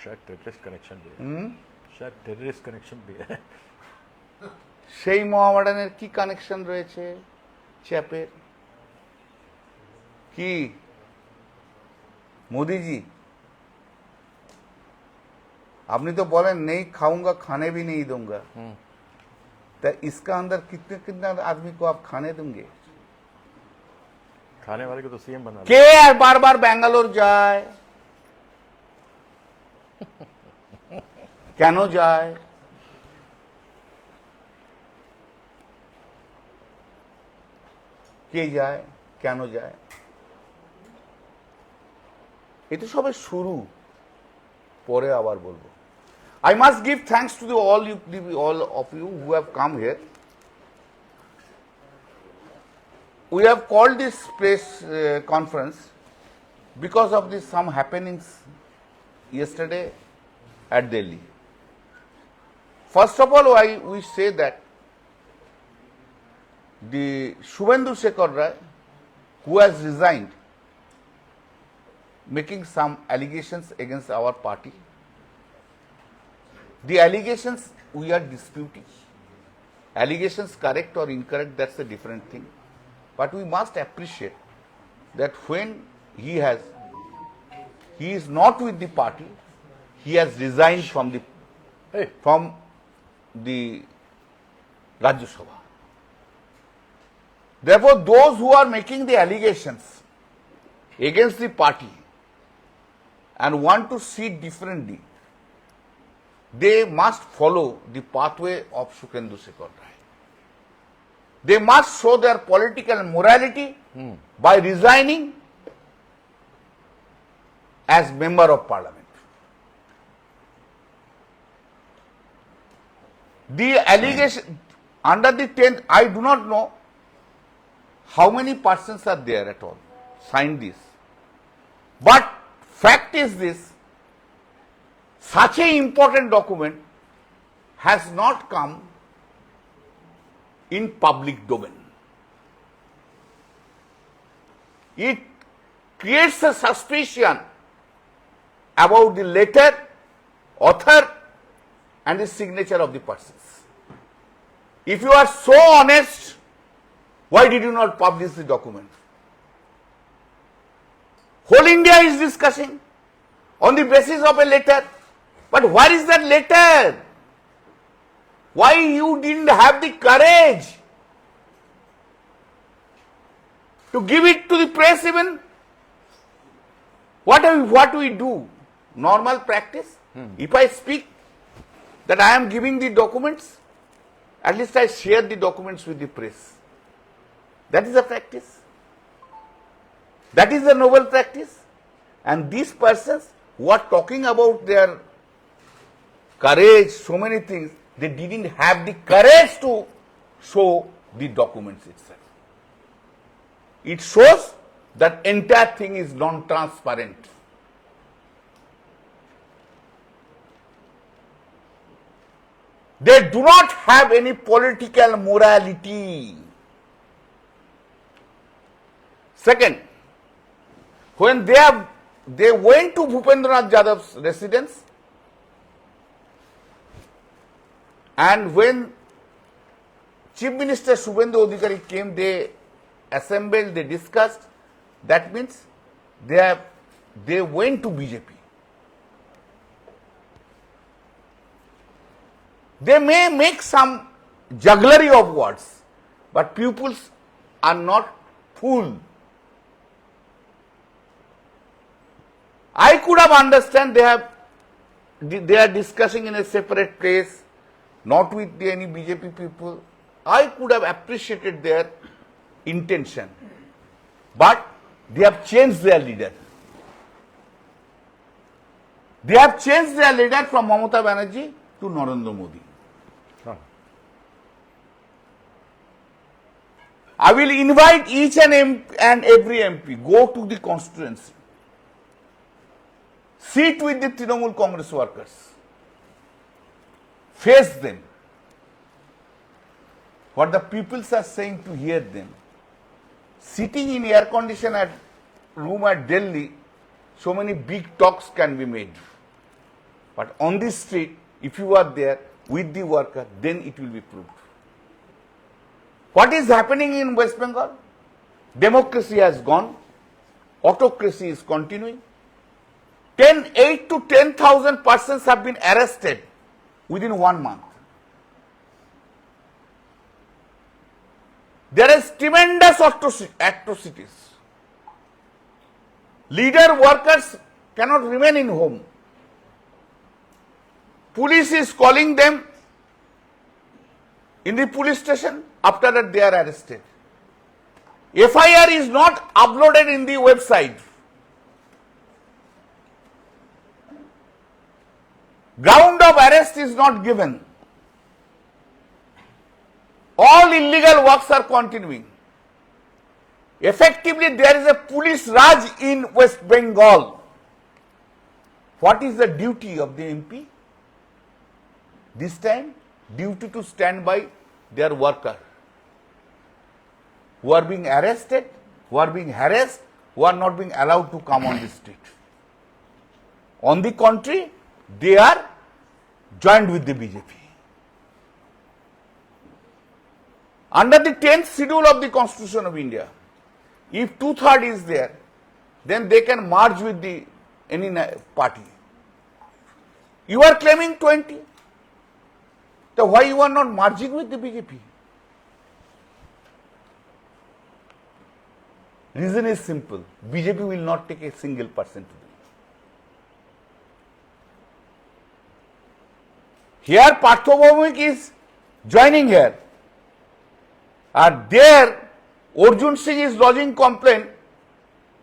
शायद टेररिस्ट कनेक्शन भी है। शायद टेररिस्ट कनेक्शन भी है। সেই মোহামেডানের কি কানেকশন রয়েছে চ্যাপের? কি মোদিজি আপনি তো বলেন নেই খাऊंगा खाने भी नहीं दूंगा, तो इसका अंदर कितने कितना आदमी को आप खाने देंगे? खाने वाले को तो सीएम बना কে আর বারবার ব্যাঙ্গালোর যায়? কেন যায়? কে যায়, কেন যায়? এটা সবে শুরু, পরে আবার বলবো। I must give thanks to all of you who have come here. We have called this press conference because of some happenings yesterday at Delhi. First of all, we say that the Shubhendu Shekhar Rai, who has resigned, making some allegations against our party. The allegations we are disputing. Allegations correct or incorrect, that's a different thing. But we must appreciate that when he is not with the party, he has resigned from the Rajya Sabha. Therefore, those who are making the allegations against the party and want to see differently, they must follow the pathway of Shubhendu Shekhar Rai. They must show their political morality by resigning as member of parliament. The allegation under the 10th, I do not know how many persons are there at all signed this. But fact is this, such an important document has not come in public domain. It creates a suspicion about the letter, author and the signature of the persons. If you are so honest, why did you not publish the document? Whole India is discussing on the basis of a letter. But where is that letter? Why you didn't have the courage to give it to the press even? What we do? Normal practice? If I speak that I am giving the documents, at least I share the documents with the press. That is the practice. That is the noble practice. And these persons who are talking about their courage, so many things, they didn't have the courage to show the documents itself. It shows that entire thing is non-transparent. They do not have any political morality. Second, when they went to Bhupendranath Jadav's residence, and when Chief Minister Shubhendu Adhikari came, they assembled, they discussed. That means they went to BJP. They may make some jugglery of words, but pupils are not fooled. I could have understand they are discussing in a separate place, not with any BJP people. I could have appreciated their intention, but they have changed their leader. They have changed their leader from Mamata Banerjee to Narendra Modi. Huh. I will invite each and every MP, go to the constituency, sit with the Trinamool Congress workers, face them. What the peoples are saying, to hear them. Sitting in air-conditioned room at Delhi, so many big talks can be made. But on the street, if you are there with the worker, then it will be proved. What is happening in West Bengal? Democracy has gone. Autocracy is continuing. 8 to 10,000 persons have been arrested within 1 month. There is tremendous atrocities. Leader workers cannot remain in home. Police is calling them in the police station. After that, they are arrested. FIR is not uploaded in the website. Ground of arrest is not given. All illegal works are continuing. Effectively, there is a police raj in West Bengal. What is the duty of the MP? This time, duty to stand by their worker, who are being arrested, who are being harassed, who are not being allowed to come on the street. On the contrary, they are joined with the BJP. Under the 10th schedule of the Constitution of India, if 2/3 is there, then they can merge with any party. You are claiming 20. So why you are not merging with the BJP? Reason is simple. BJP will not take a single person to them. Here Partho Bhaumik is joining here. And there Arjun Singh is lodging complaint.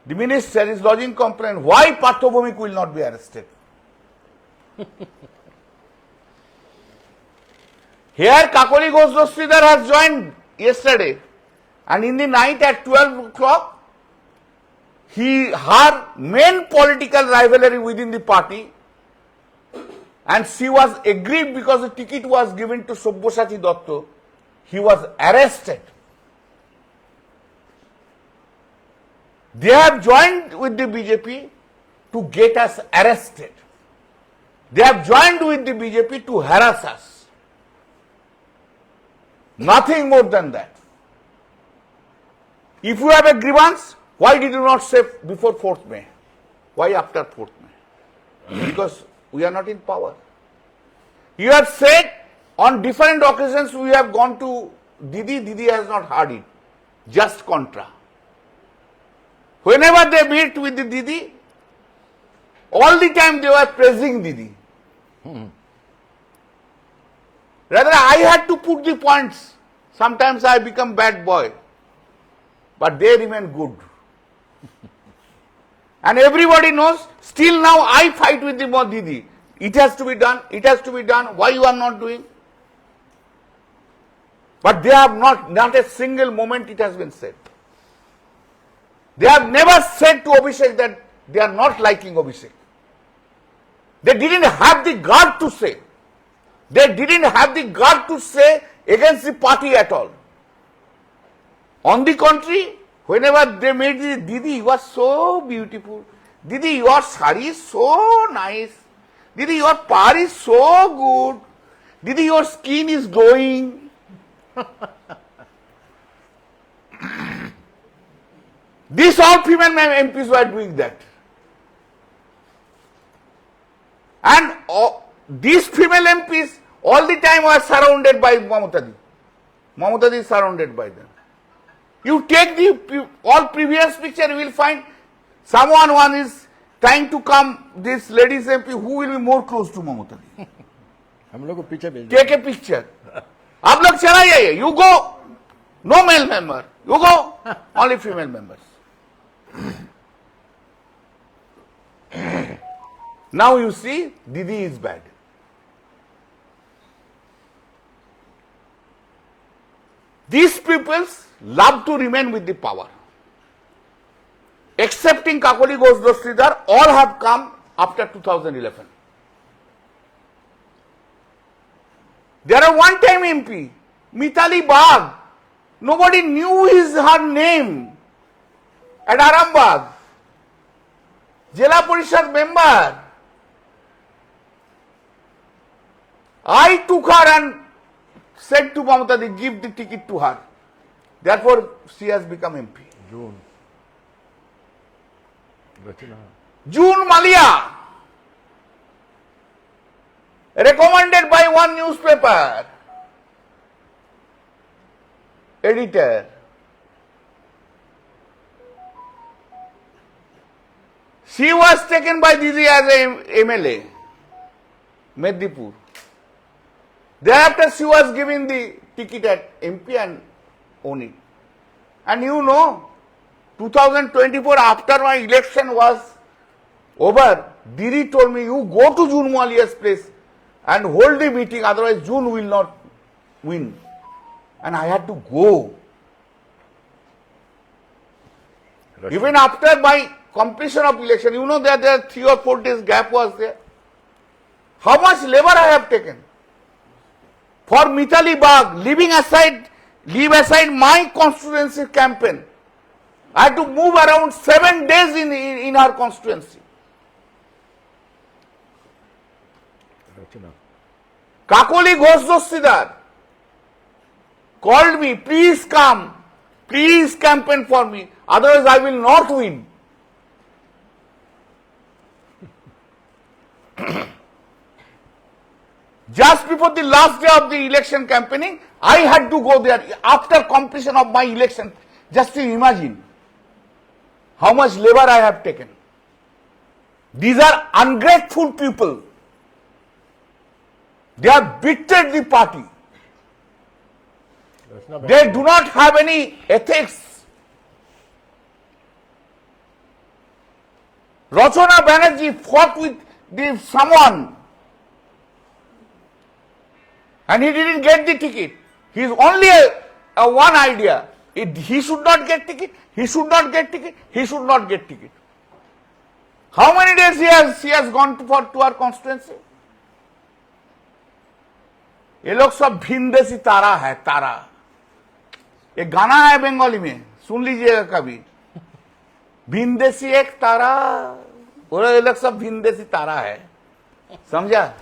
The minister is lodging complaint. Why Partho Bhaumik will not be arrested? Here Kakoli Ghosh Dastidar has joined yesterday, and in the night at 12 o'clock, her main political rivalry within the party, and she was aggrieved because the ticket was given to Sabyasachi Datta. He was arrested. They have joined with the BJP to get us arrested. They have joined with the BJP to harass us. Nothing more than that. If you have a grievance, why did you not say before 4th May? Why after 4th May? Because we are not in power. You have said on different occasions we have gone to Didi. Didi has not heard it. Just contra. Whenever they meet with the Didi, all the time they were praising Didi. Rather, I had to put the points. Sometimes I become bad boy. But they remain good. And everybody knows, still now I fight with the Didi. It has to be done, it has to be done. Why you are not doing? But they have not a single moment it has been said. They have never said to Abhishek that they are not liking Abhishek. They didn't have the guard to say. They didn't have the guard to say against the party at all. On the contrary, whenever they made the Didi, you are so beautiful. Didi, your sari is so nice. Didi, your par is so good. Didi, your skin is glowing. These all female MPs were doing that. And these female MPs all the time were surrounded by Mamata Di. Mamata Di is surrounded by them. You take the all previous picture, you will find one is trying to come, this ladies MP, who will be more close to Mamata Di. हम लोग को पीछे भेज Take a picture. आप लोग चला जाइए. You go, no male member. You go, only female members. Now you see, Didi is bad. These peoples love to remain with the power. Excepting Kakoli Ghosh Dosridhar, all have come after 2011. There are one-time MP, Mitali Bagh. Nobody knew her name at Arambagh. Jila Parishad member. I took her and said to Mamata Di, give the ticket to her. Therefore, she has become MP. June Rachna June Malia, recommended by one newspaper editor. She was taken by Didi as a MLA, Medipur. Thereafter, she was given the ticket at MP and own it. And you know, 2024, after my election was over, Didi told me, you go to June Malia's place and hold the meeting, otherwise June will not win. And I had to go. Even after my completion of election, you know that there 3 or 4 days gap was there. How much labor I have taken for Mitali Bagh, leave aside my constituency campaign. I had to move around 7 days in her constituency. Rachna Kakoli Ghosh Dosridhar called me, please come, please campaign for me, otherwise I will not win. Just before the last day of the election campaigning, I had to go there after completion of my election. Just to imagine how much labor I have taken. These are ungrateful people. They have betrayed the party. Rachna They do not have any ethics. Rachana Banerjee fought with someone and he didn't get the ticket. He is only a one idea. He should not get ticket, he should not get ticket, he should not get ticket. How many days he has gone to our constituency? ये लोग सब भिंदेसी तारा है, तारा. एक गाना है बंगाली में, सुन लीजिएगा कभी. भिंदेसी एक तारा, और ये लोग सब भिंदेसी तारा है. समझा?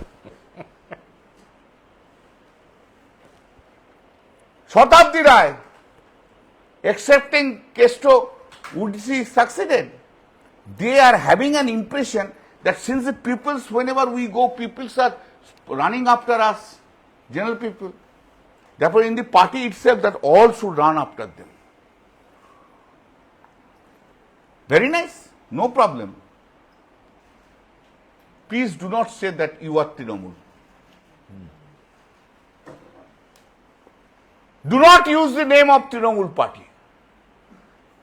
Shatabdi Rai, accepting Kesto, would she succeeded? They are having an impression that since the peoples, whenever we go, peoples are running after us, general people. Therefore, in the party itself, that all should run after them. Very nice, no problem. Please do not say that you are Trinamool. Do not use the name of Trinamool party.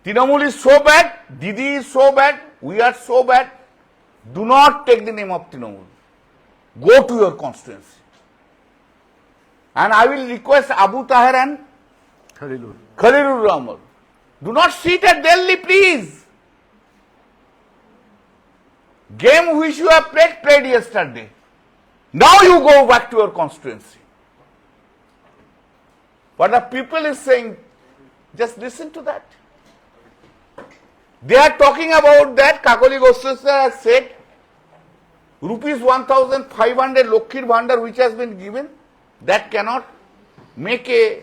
Trinamool is so bad, Didi is so bad, we are so bad. Do not take the name of Trinamool. Go to your constituency. And I will request Abu Tahir and Khalilur Rahman. Do not sit at Delhi, please. Game which you have played yesterday. Now you go back to your constituency. But the people is saying, just listen to that. They are talking about that Kakali Goswami has said rupees 1,500 Lokhir Bhandar which has been given, that cannot make a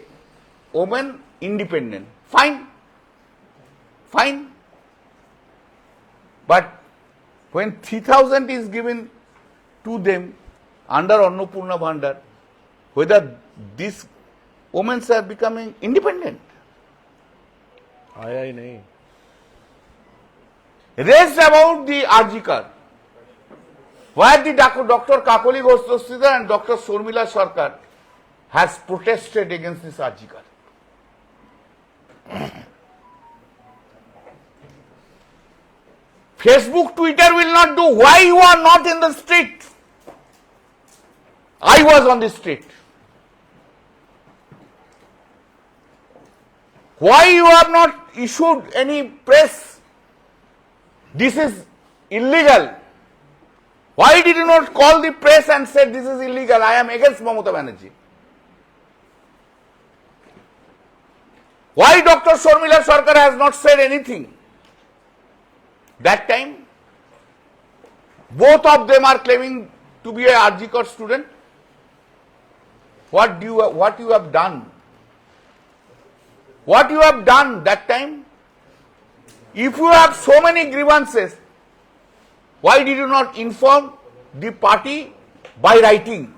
woman independent. Fine. Fine. But when 3,000 is given to them under Annapurna Bhandar, whether these women are becoming independent? आया ही नहीं. Raised about the RG where the Dr. Kakali Goswami and Dr. Sharmila Sarkar has protested against this RG. Facebook, Twitter will not do. Why you are not in the street? I was on the street. Why you have not issued any press? This is illegal. Why did you not call the press and say this is illegal? I am against Mamata Banerjee. Why Dr. Sharmila Sarkar has not said anything? That time, both of them are claiming to be a RG student. What you have done? What you have done that time? If you have so many grievances, why did you not inform the party by writing?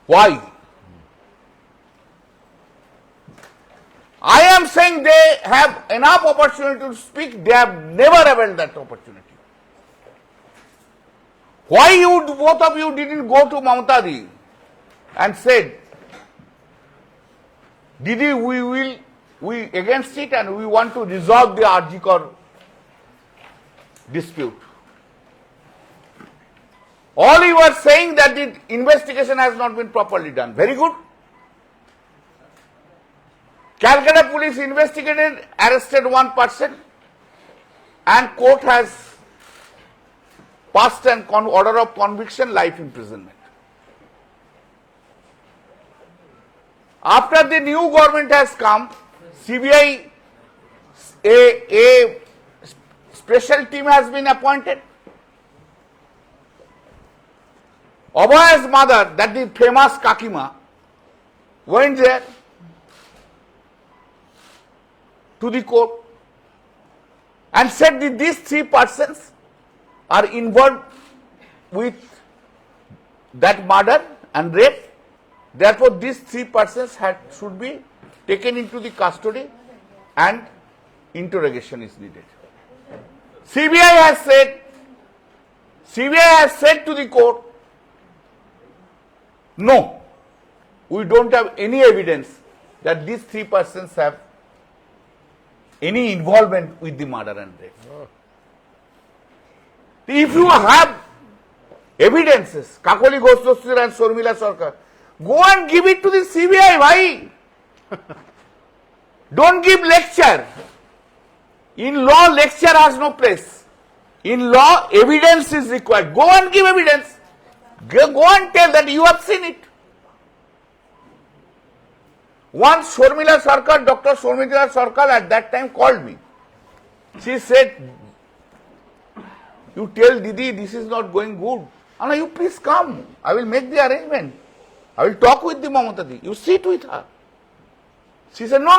Why? I am saying they have enough opportunity to speak, they have never availed that opportunity. Why you both of you didn't go to Mamata Di and said, Didi, we against it and we want to resolve the RG dispute. All you are saying that the investigation has not been properly done. Very good. Calcutta police investigated, arrested one person, and court has passed an order of conviction, life imprisonment. After the new government has come, CBI, a special team has been appointed. Abhaya's mother, that the famous Kakima, went there to the court and said that these three persons are involved with that murder and rape. Therefore, these three persons should be taken into the custody and interrogation is needed. CBI has said to the court, no, we don't have any evidence that these three persons have any involvement with the murder and rape. If you have evidences, Kakali Goswami and Sharmila Sarkar, go and give it to the CBI. Why? Don't give lecture. In law, lecture has no place. In law, evidence is required. Go and give evidence. Go and tell that you have seen it. Once Sharmila Sarkar, Dr. Sharmila Sarkar at that time called me. She said, you tell Didi this is not going good. Anna, you please come. I will make the arrangement. I will talk with the Mamata Di. You sit with her. She said, no,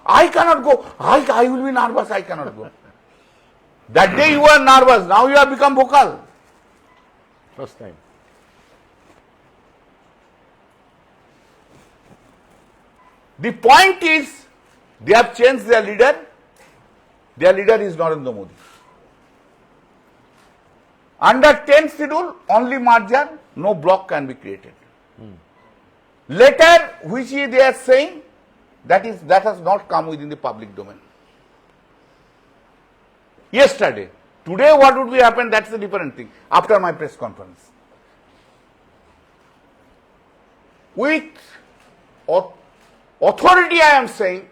I cannot go. I will be nervous, I cannot go. That day you were nervous, now you have become vocal. First time. The point is, they have changed their leader. Their leader is Narendra Modi. Under 10th schedule, only margin, no block can be created. Later, which they are saying, that has not come within the public domain. Yesterday. Today what would be happen, that's a different thing, after my press conference. With authority I am saying,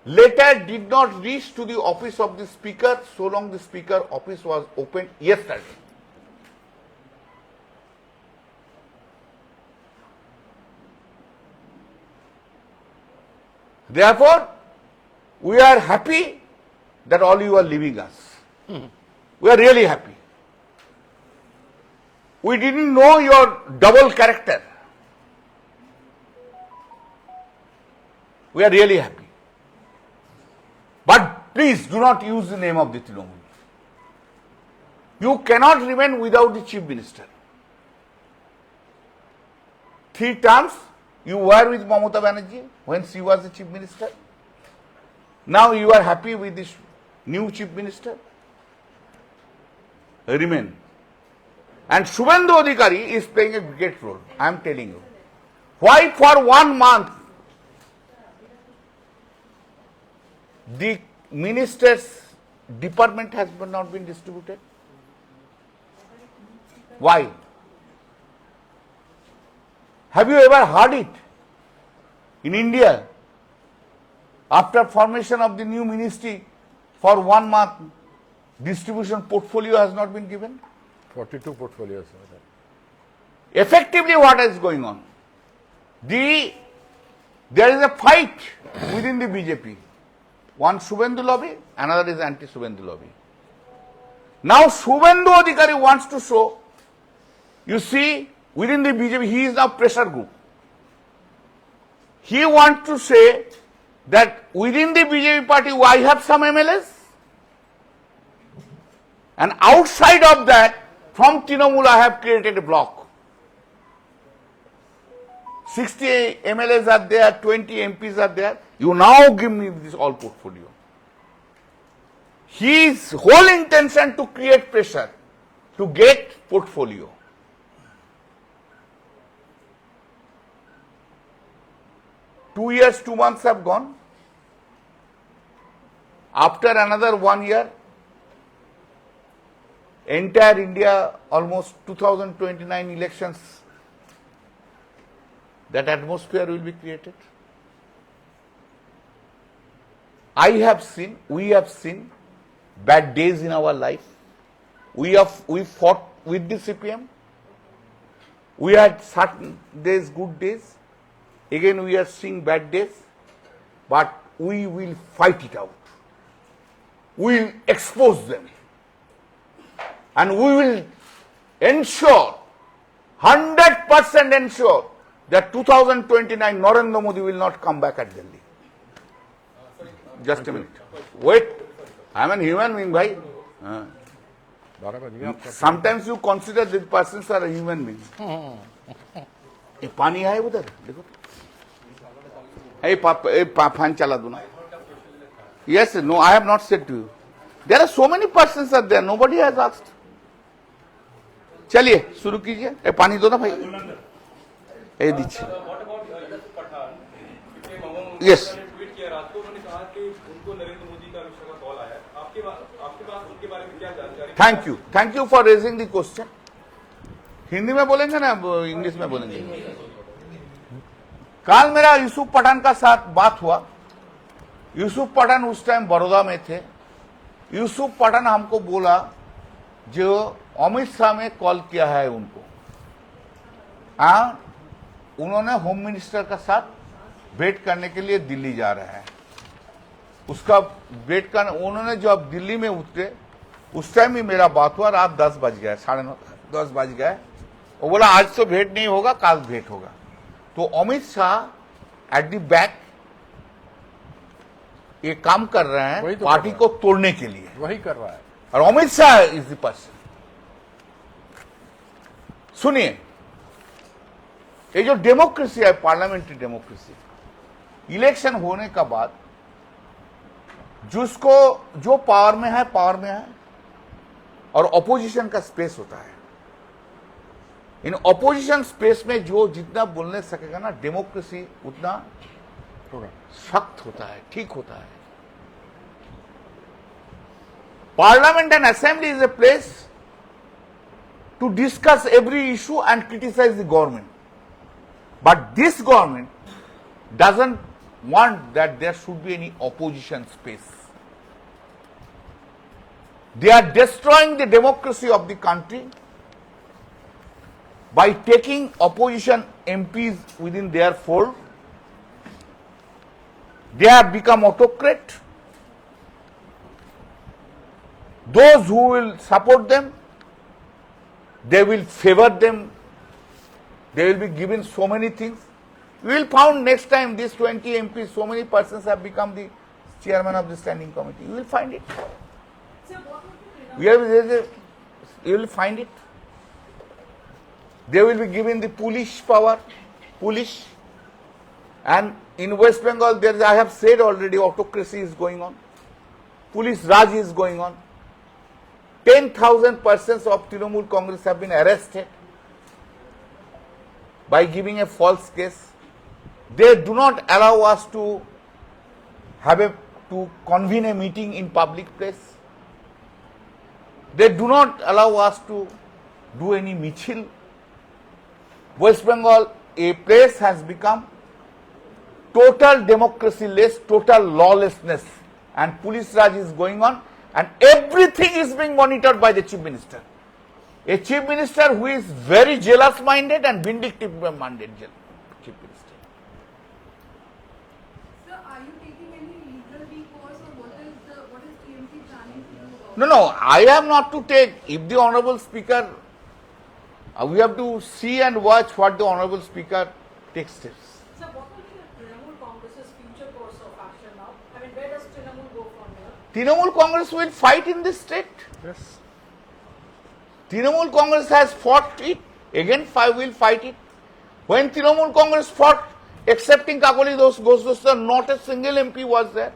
letter did not reach to the office of the speaker so long the speaker office was opened yesterday. Therefore, we are happy that all you are leaving us. We are really happy. We didn't know your double character. We are really happy. But please do not use the name of the Trinamool. You cannot remain without the chief minister. 3 terms you were with Mamata Banerjee when she was the chief minister. Now you are happy with this new chief minister. Remain. And Shubhendu Adhikari is playing a great role. I am telling you. Why for 1 month the minister's department has not been distributed? Why? Have you ever heard it? In India, after formation of the new ministry, for 1 month, distribution portfolio has not been given? 42 portfolios. Effectively, what is going on? There is a fight within the BJP. One Shubhendu lobby, another is anti-Shubhendu lobby. Now Shubhendu Adhikari wants to show, you see, within the BJP, he is now pressure group. He wants to say that within the BJP party, I have some MLAs. And outside of that, from Trinamool, I have created a block. 60 MLAs are there, 20 MPs are there. You now give me this all portfolio. His whole intention to create pressure, to get portfolio. Two years, 2 months have gone. After another 1 year, entire India, almost 2029 elections, that atmosphere will be created. We have seen bad days in our life. We fought with the CPM. We had certain days, good days. Again, we are seeing bad days. But we will fight it out. We will expose them. And we will ensure, 100% ensure, that 2029 Narendra Modi will not come back at Delhi. Just a minute. Wait. I am a human being, bhai. Sometimes you consider these persons are a human being. ये पानी है उधर देखो fan chala do na. Yes, no, I have not said to you. There are so many persons are there. Nobody has asked. चलिए शुरू कीजिए. ये पानी दो ना भाई. ये दीजिए. Yes. Thank you. Thank you for raising the question. Hindi में बोलेंगे ना इंग्लिश में बोलेंगे. कल मेरा यूसुफ पठान का साथ बात हुआ. यूसुफ पठान उस टाइम बड़ौदा में थे. यूसुफ पठान हमको बोला जो अमित शाह में कॉल किया है उनको. उन्होंने होम मिनिस्टर का साथ भेंट करने के लिए दिल्ली जा रहे हैं. उसका भेंट करने उन्होंने जब दिल्ली में उतरे उस टाइम ही मेरा बात हुआ. रात 10 बज गए, 9:30 10 बज गए. वो बोला आज तो भेंट नहीं होगा, कल भेंट होगा. तो Amit Shah at the back ये काम कर रहे हैं तो पार्टी को तोड़ने के लिए. वही कर रहा है. और Amit Shah is the person. सुनिए, ये जो डेमोक्रेसी है, पार्लियामेंट्री डेमोक्रेसी, इलेक्शन होने का बाद जिसको जो पावर में है और ऑपोजिशन का स्पेस होता है. इन ऑपोजिशन स्पेस में जो जितना बोलने सकेगा ना, डेमोक्रेसी उतना सख्त होता है, ठीक होता है. Parliament and assembly is a place to discuss every issue and criticise the government. But this government doesn't want that there should be any opposition space. They are destroying the democracy of the country by taking opposition MPs within their fold. They have become autocrat. those who will support them, they will favor them, they will be given so many things. We will find next time these 20 MPs, so many persons have become the chairman of the standing committee. You will find it. Sir, what would you You will find it. They will be given the police power, police. And in West Bengal, there is, I have said already, autocracy is going on. Police Raj is going on. 10,000 persons of Trinamool Congress have been arrested by giving a false case. They do not allow us to to convene a meeting in public place. They do not allow us to do any michil. West Bengal, a place has become total democracy-less, total lawlessness, and police raj is going on, and everything is being monitored by the chief minister. A chief minister who is very jealous-minded and vindictive-minded chief minister. Sir, are you taking any legal recourse or what is TMC planning to do about No, I am not to take. If the Honorable Speaker, we have to see and watch what the Honorable Speaker takes steps. Sir, what will be the Trinamool Congress's future course of action now? I mean, where does Trinamool go from here? Trinamool Congress will fight in this state. Yes. Trinamool Congress has fought it. Again, will fight it. When Trinamool Congress fought accepting Kakoli Ghosh, not a single MP was there.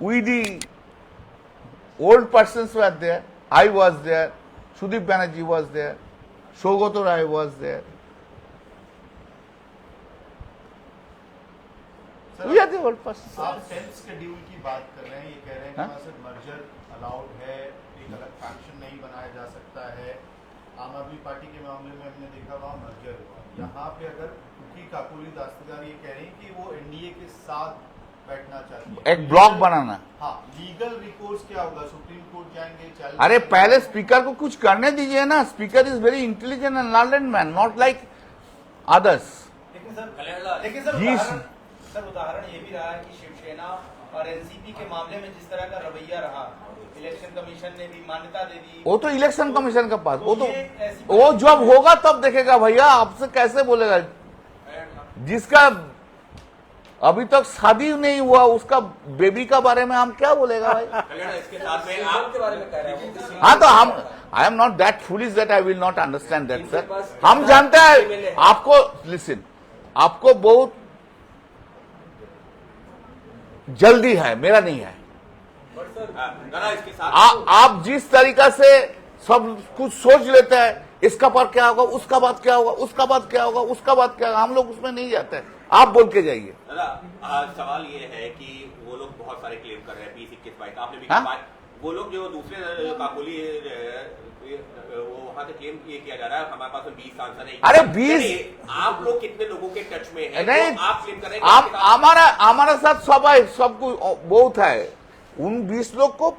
We, the old persons were there. I was there. Sudip Banerjee was there. Sogato Rai was there. We are the old persons. आप 10th schedule की बात कर रहे हैं, ये कह रहे हैं कि हाँ? वहाँ से मर्जर अलाउड है, एक अलग फैक्शन नहीं बनाया जा सकता है। आम आदमी पार्टी के मामले में हमने देखा वहाँ मर्जर हुआ। यहाँ पे अगर कुकी काकोली दास्तागार ये कह रही है कि वो एनडीए के साथ बैठना चाहती है। एक ब्लॉक बनाना। हाँ, लीगल रिकोर्स क्या होगा? सुप्रीम कोर्ट जाएंगे? चैलेंज अरे करेंगे? पहले स्पीकर को कुछ करने दीजिए ना. Speaker is very intelligent and learned man, not like others. लेकिन सर उदाहरण ये भी रहा है कि शिवसेना और एनसीपी के मामले में जिस तरह का रवैया रहा, इलेक्शन कमीशन ने भी मान्यता दे दी। वो तो इलेक्शन कमीशन के पास, वो जब होगा तब देखेगा भैया. आपसे कैसे बोलेगा? जिसका अभी तक शादी नहीं हुआ उसका बेबी का बारे में हम क्या बोलेगा भाई? इसके साथ में आपके बारे में कह रहे हैं। हाँ तो हम, आई am not that foolish that I will not understand that sir. हम जानते हैं आपको. लिसन, आपको बहुत जल्दी है, मेरा नहीं है. इसके साथ आप जिस तरीका से सब कुछ सोच लेते हैं, इसका बाद क्या होगा, उसका बाद क्या होगा, उसका बाद क्या होगा, उसका बाद क्या होगा, हम लोग उसमें नहीं जाते हैं. आप बोल के जाइए. दादा, सवाल ये है कि वो लोग बहुत सारे क्लेम कर रहे हैं 20-21 आपने भी हाँ? वो लोग जो दूसरे काकोली वो वहाँ से क्लेम ये किया जा रहा है हमारे पास 20 सांसद है. अरे 20 आप लोग कितने लोगों के टच में हैं? नहीं, तो आप क्लेम कर रहे हैं आप हमारा साथ सब है, सब कुछ बहुत है. उन 20 लोग को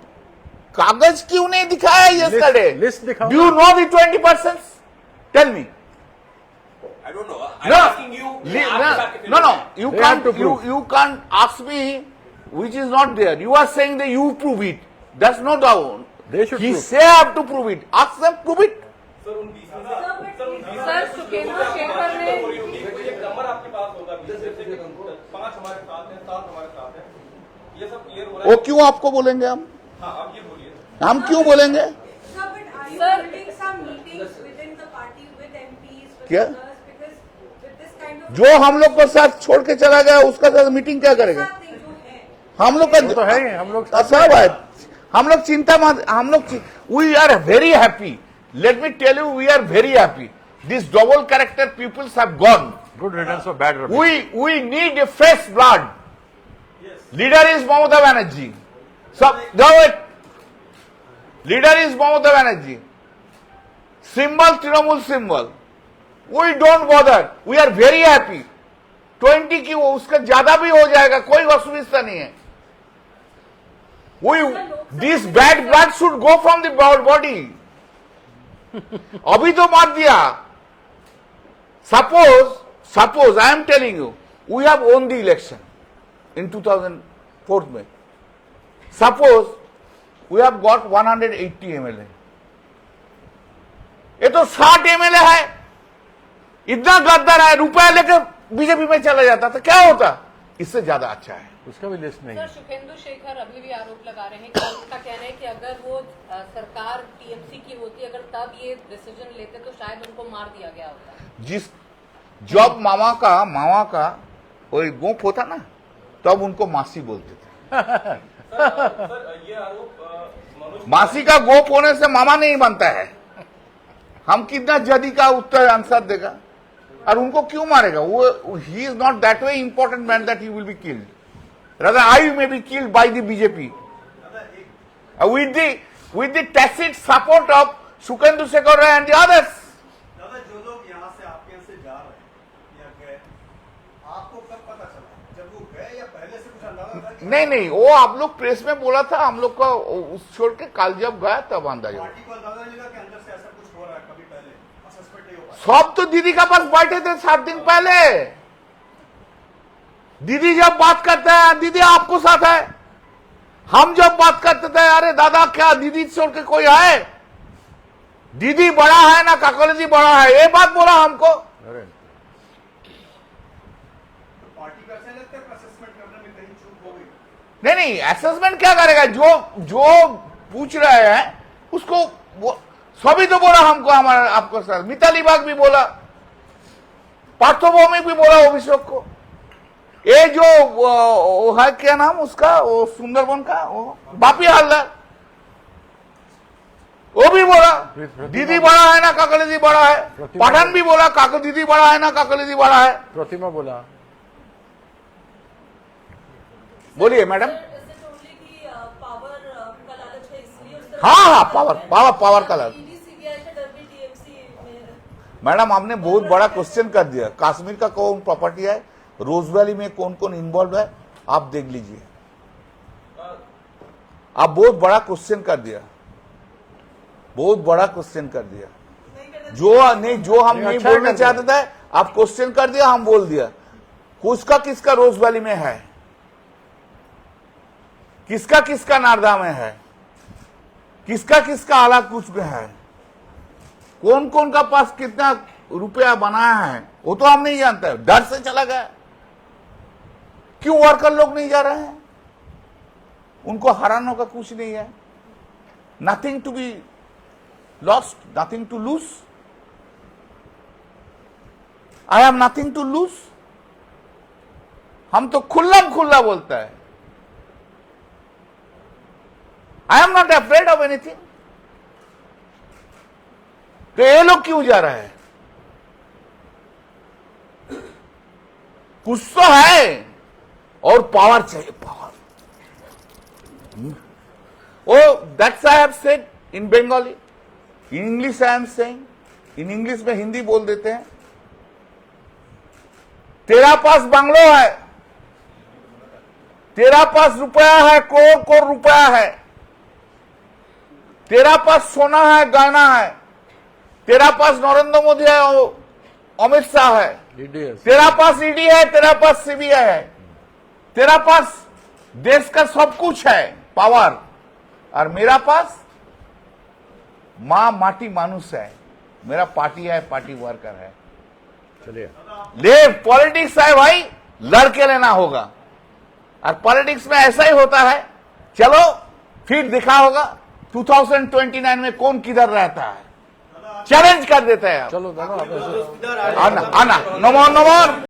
कागज क्यों नहीं दिखाया yesterday? लिस्ट दिखाओ. Do you know the 20%? Tell me. I don't know. I'm No, asking you. no. You They have can't. to prove. You can't ask me which is not there. You are saying that you prove it. That's not down. They should He prove. say I have to prove it. Ask them prove it. Sir, Sukendra Shekhar ने एक number आपके पास होगा 20 में से 5 हमारे साथ हैं, 7 हमारे साथ हैं. ये सब क्लियर हो रहा वो है. क्यों आपको बोलेंगे हम? हाँ, आप ये बोलिए. हम क्यों बोलेंगे? Sir, but are you Sir, holding some meetings within the party with MPs, with क्या? others? Because with this kind of जो हम लोग को साथ छोड़ के चला गया उसका साथ मीटिंग क्या करेगा? साथ नहीं जो है हम लोग वो तो का है ही, हम लोग सब है. हम लोग चिंता मत. हम लोग we are very happy. Let me tell you, we are very happy. This double character peoples have gone. Good riddance of bad rubbish. We need a fresh blood. Leader is Mamata Banerjee. So, leader is Mamata Banerjee. Symbol, Trinamool symbol. We don't bother. We are very happy. 20 की वो उसका ज्यादा भी हो जाएगा, कोई असुविधा नहीं है. This bad blood should go from the body. अभी तो मार दिया. Suppose I am telling you, we have won the election in 2004 में. Suppose we have got 180 MLA, ये तो 60 MLA है, इतना गद्दार है, रुपया लेकर बीजेपी में चला जाता तो क्या होता, इससे ज्यादा अच्छा है। उसका भी लिस्ट नहीं सर, है। शुभेंदु शेखर अभी भी आरोप लगा रहे हैं कि उनका कहना है कि अगर वो सरकार टीएमसी की होती, अगर तब ये डिसीजन लेते तो शायद उनको मार दिया गया होता। जिस जब मामा का कोई गोप होता ना, तब उनको मासी बोलते थे। ये आरोप मासी का गोप होने से मामा नहीं बनता है। हम कितना जदी का उत्तर आंसर देगा, और उनको क्यों मारेगा? वो he is not that way important man that he will be killed, rather I may be killed by the BJP with the tacit support of Sukhendu Shekhar Rai and the others. दादा, जो लोग यहाँ से आपके यहाँ से जा रहे हैं या गए, आपको कब पता चला? जब वो गए या पहले से कुछ अंदाजा था कि नहीं, वो आप लोग प्रेस में बोला था, हम लोग का उस छोड़ के कल जब गया तब अंदाजा हुआ। पार्टी को अंदाजा नहीं लगा कि अंदर से ऐसा कुछ हो रहा है? कभी पहले सस्पेक्ट नहीं हो पाया? सब तो दीदी का पास बैठे थे 7 दिन पहले। दीदी जब बात करते हैं, दीदी आपको साथ है। हम जब बात करते थे, अरे दादा क्या दीदी छोड़ के कोई है? दीदी बड़ा है ना काकोली जी बड़ा है, ये बात बोला हमको। अरे पार्टी का ऐसा लगता है असेसमेंट करने में कहीं चूक हो गई? नहीं, असेसमेंट क्या करेगा? जो पूछ रहे हैं उसको सभी तो बोला हमको, हमारा आपको साथ मिताली बाग भी बोला, पार्थोभौमिक भी बोला अभिषेक को। ये जो वो है क्या नाम उसका, वो सुंदरबन का वो बापी हालदार, वो भी बोला दीदी बड़ा है ना काकली जी बड़ा है। पठान भी बोला काको दीदी बड़ा है ना काकली जी बड़ा है। प्रतिमा बोला। बोलिए मैडम। पावर का लालच है इसलिए उस हाँ, पावर का लालच। सीबीआई का डर भी टीएमसी में। मैडम आपने बहुत बड़ा क्वेश्चन कर दिया। कश्मीर का कौन प्रॉपर्टी है, रोज वैली में कौन कौन इन्वॉल्व है, आप देख लीजिए। आप बहुत बड़ा क्वेश्चन कर दिया, बहुत बड़ा क्वेश्चन कर दिया। जो हम नहीं अच्छा बोलना कर चाहते थे, आप क्वेश्चन कर दिया, हम बोल दिया। किसका रोज वैली में है, किसका नारदा में है, किसका आला कुछ में है, कौन कौन का पास कितना रुपया बनाया है, वो तो हम नहीं जानते। डर से चला गया। क्यों वर्कर लोग नहीं जा रहे हैं? उनको हराने का कुछ नहीं है। Nothing to be lost, nothing to lose. I have nothing to lose. हम तो खुल्ला बोलता है। I am not afraid of anything. तो ये लोग क्यों जा रहे हैं? कुछ तो है और पावर चाहिए, power. Oh, that's I have said in Bengali. In English I am saying. In English में हिंदी बोल देते हैं। तेरा पास बंगलो है, तेरा पास रुपया है, करोड़ रुपया है, तेरा पास सोना है, गहना है, तेरा पास नरेंद्र मोदी है, अमित शाह है, तेरा पास ईडी है, तेरा पास सीबीआई है, तेरा पास देश का सब कुछ है, पावर। और मेरा पास माँ माटी मानुष है, मेरा पार्टी है, पार्टी वर्कर है। चलिए, ले पॉलिटिक्स है भाई, लड़के लेना होगा। और पॉलिटिक्स में ऐसा ही होता है। चलो फिर दिखा होगा 2029 में कौन किधर रहता है, चैलेंज कर देते हैं। चलो दादा, आना नमो नमो।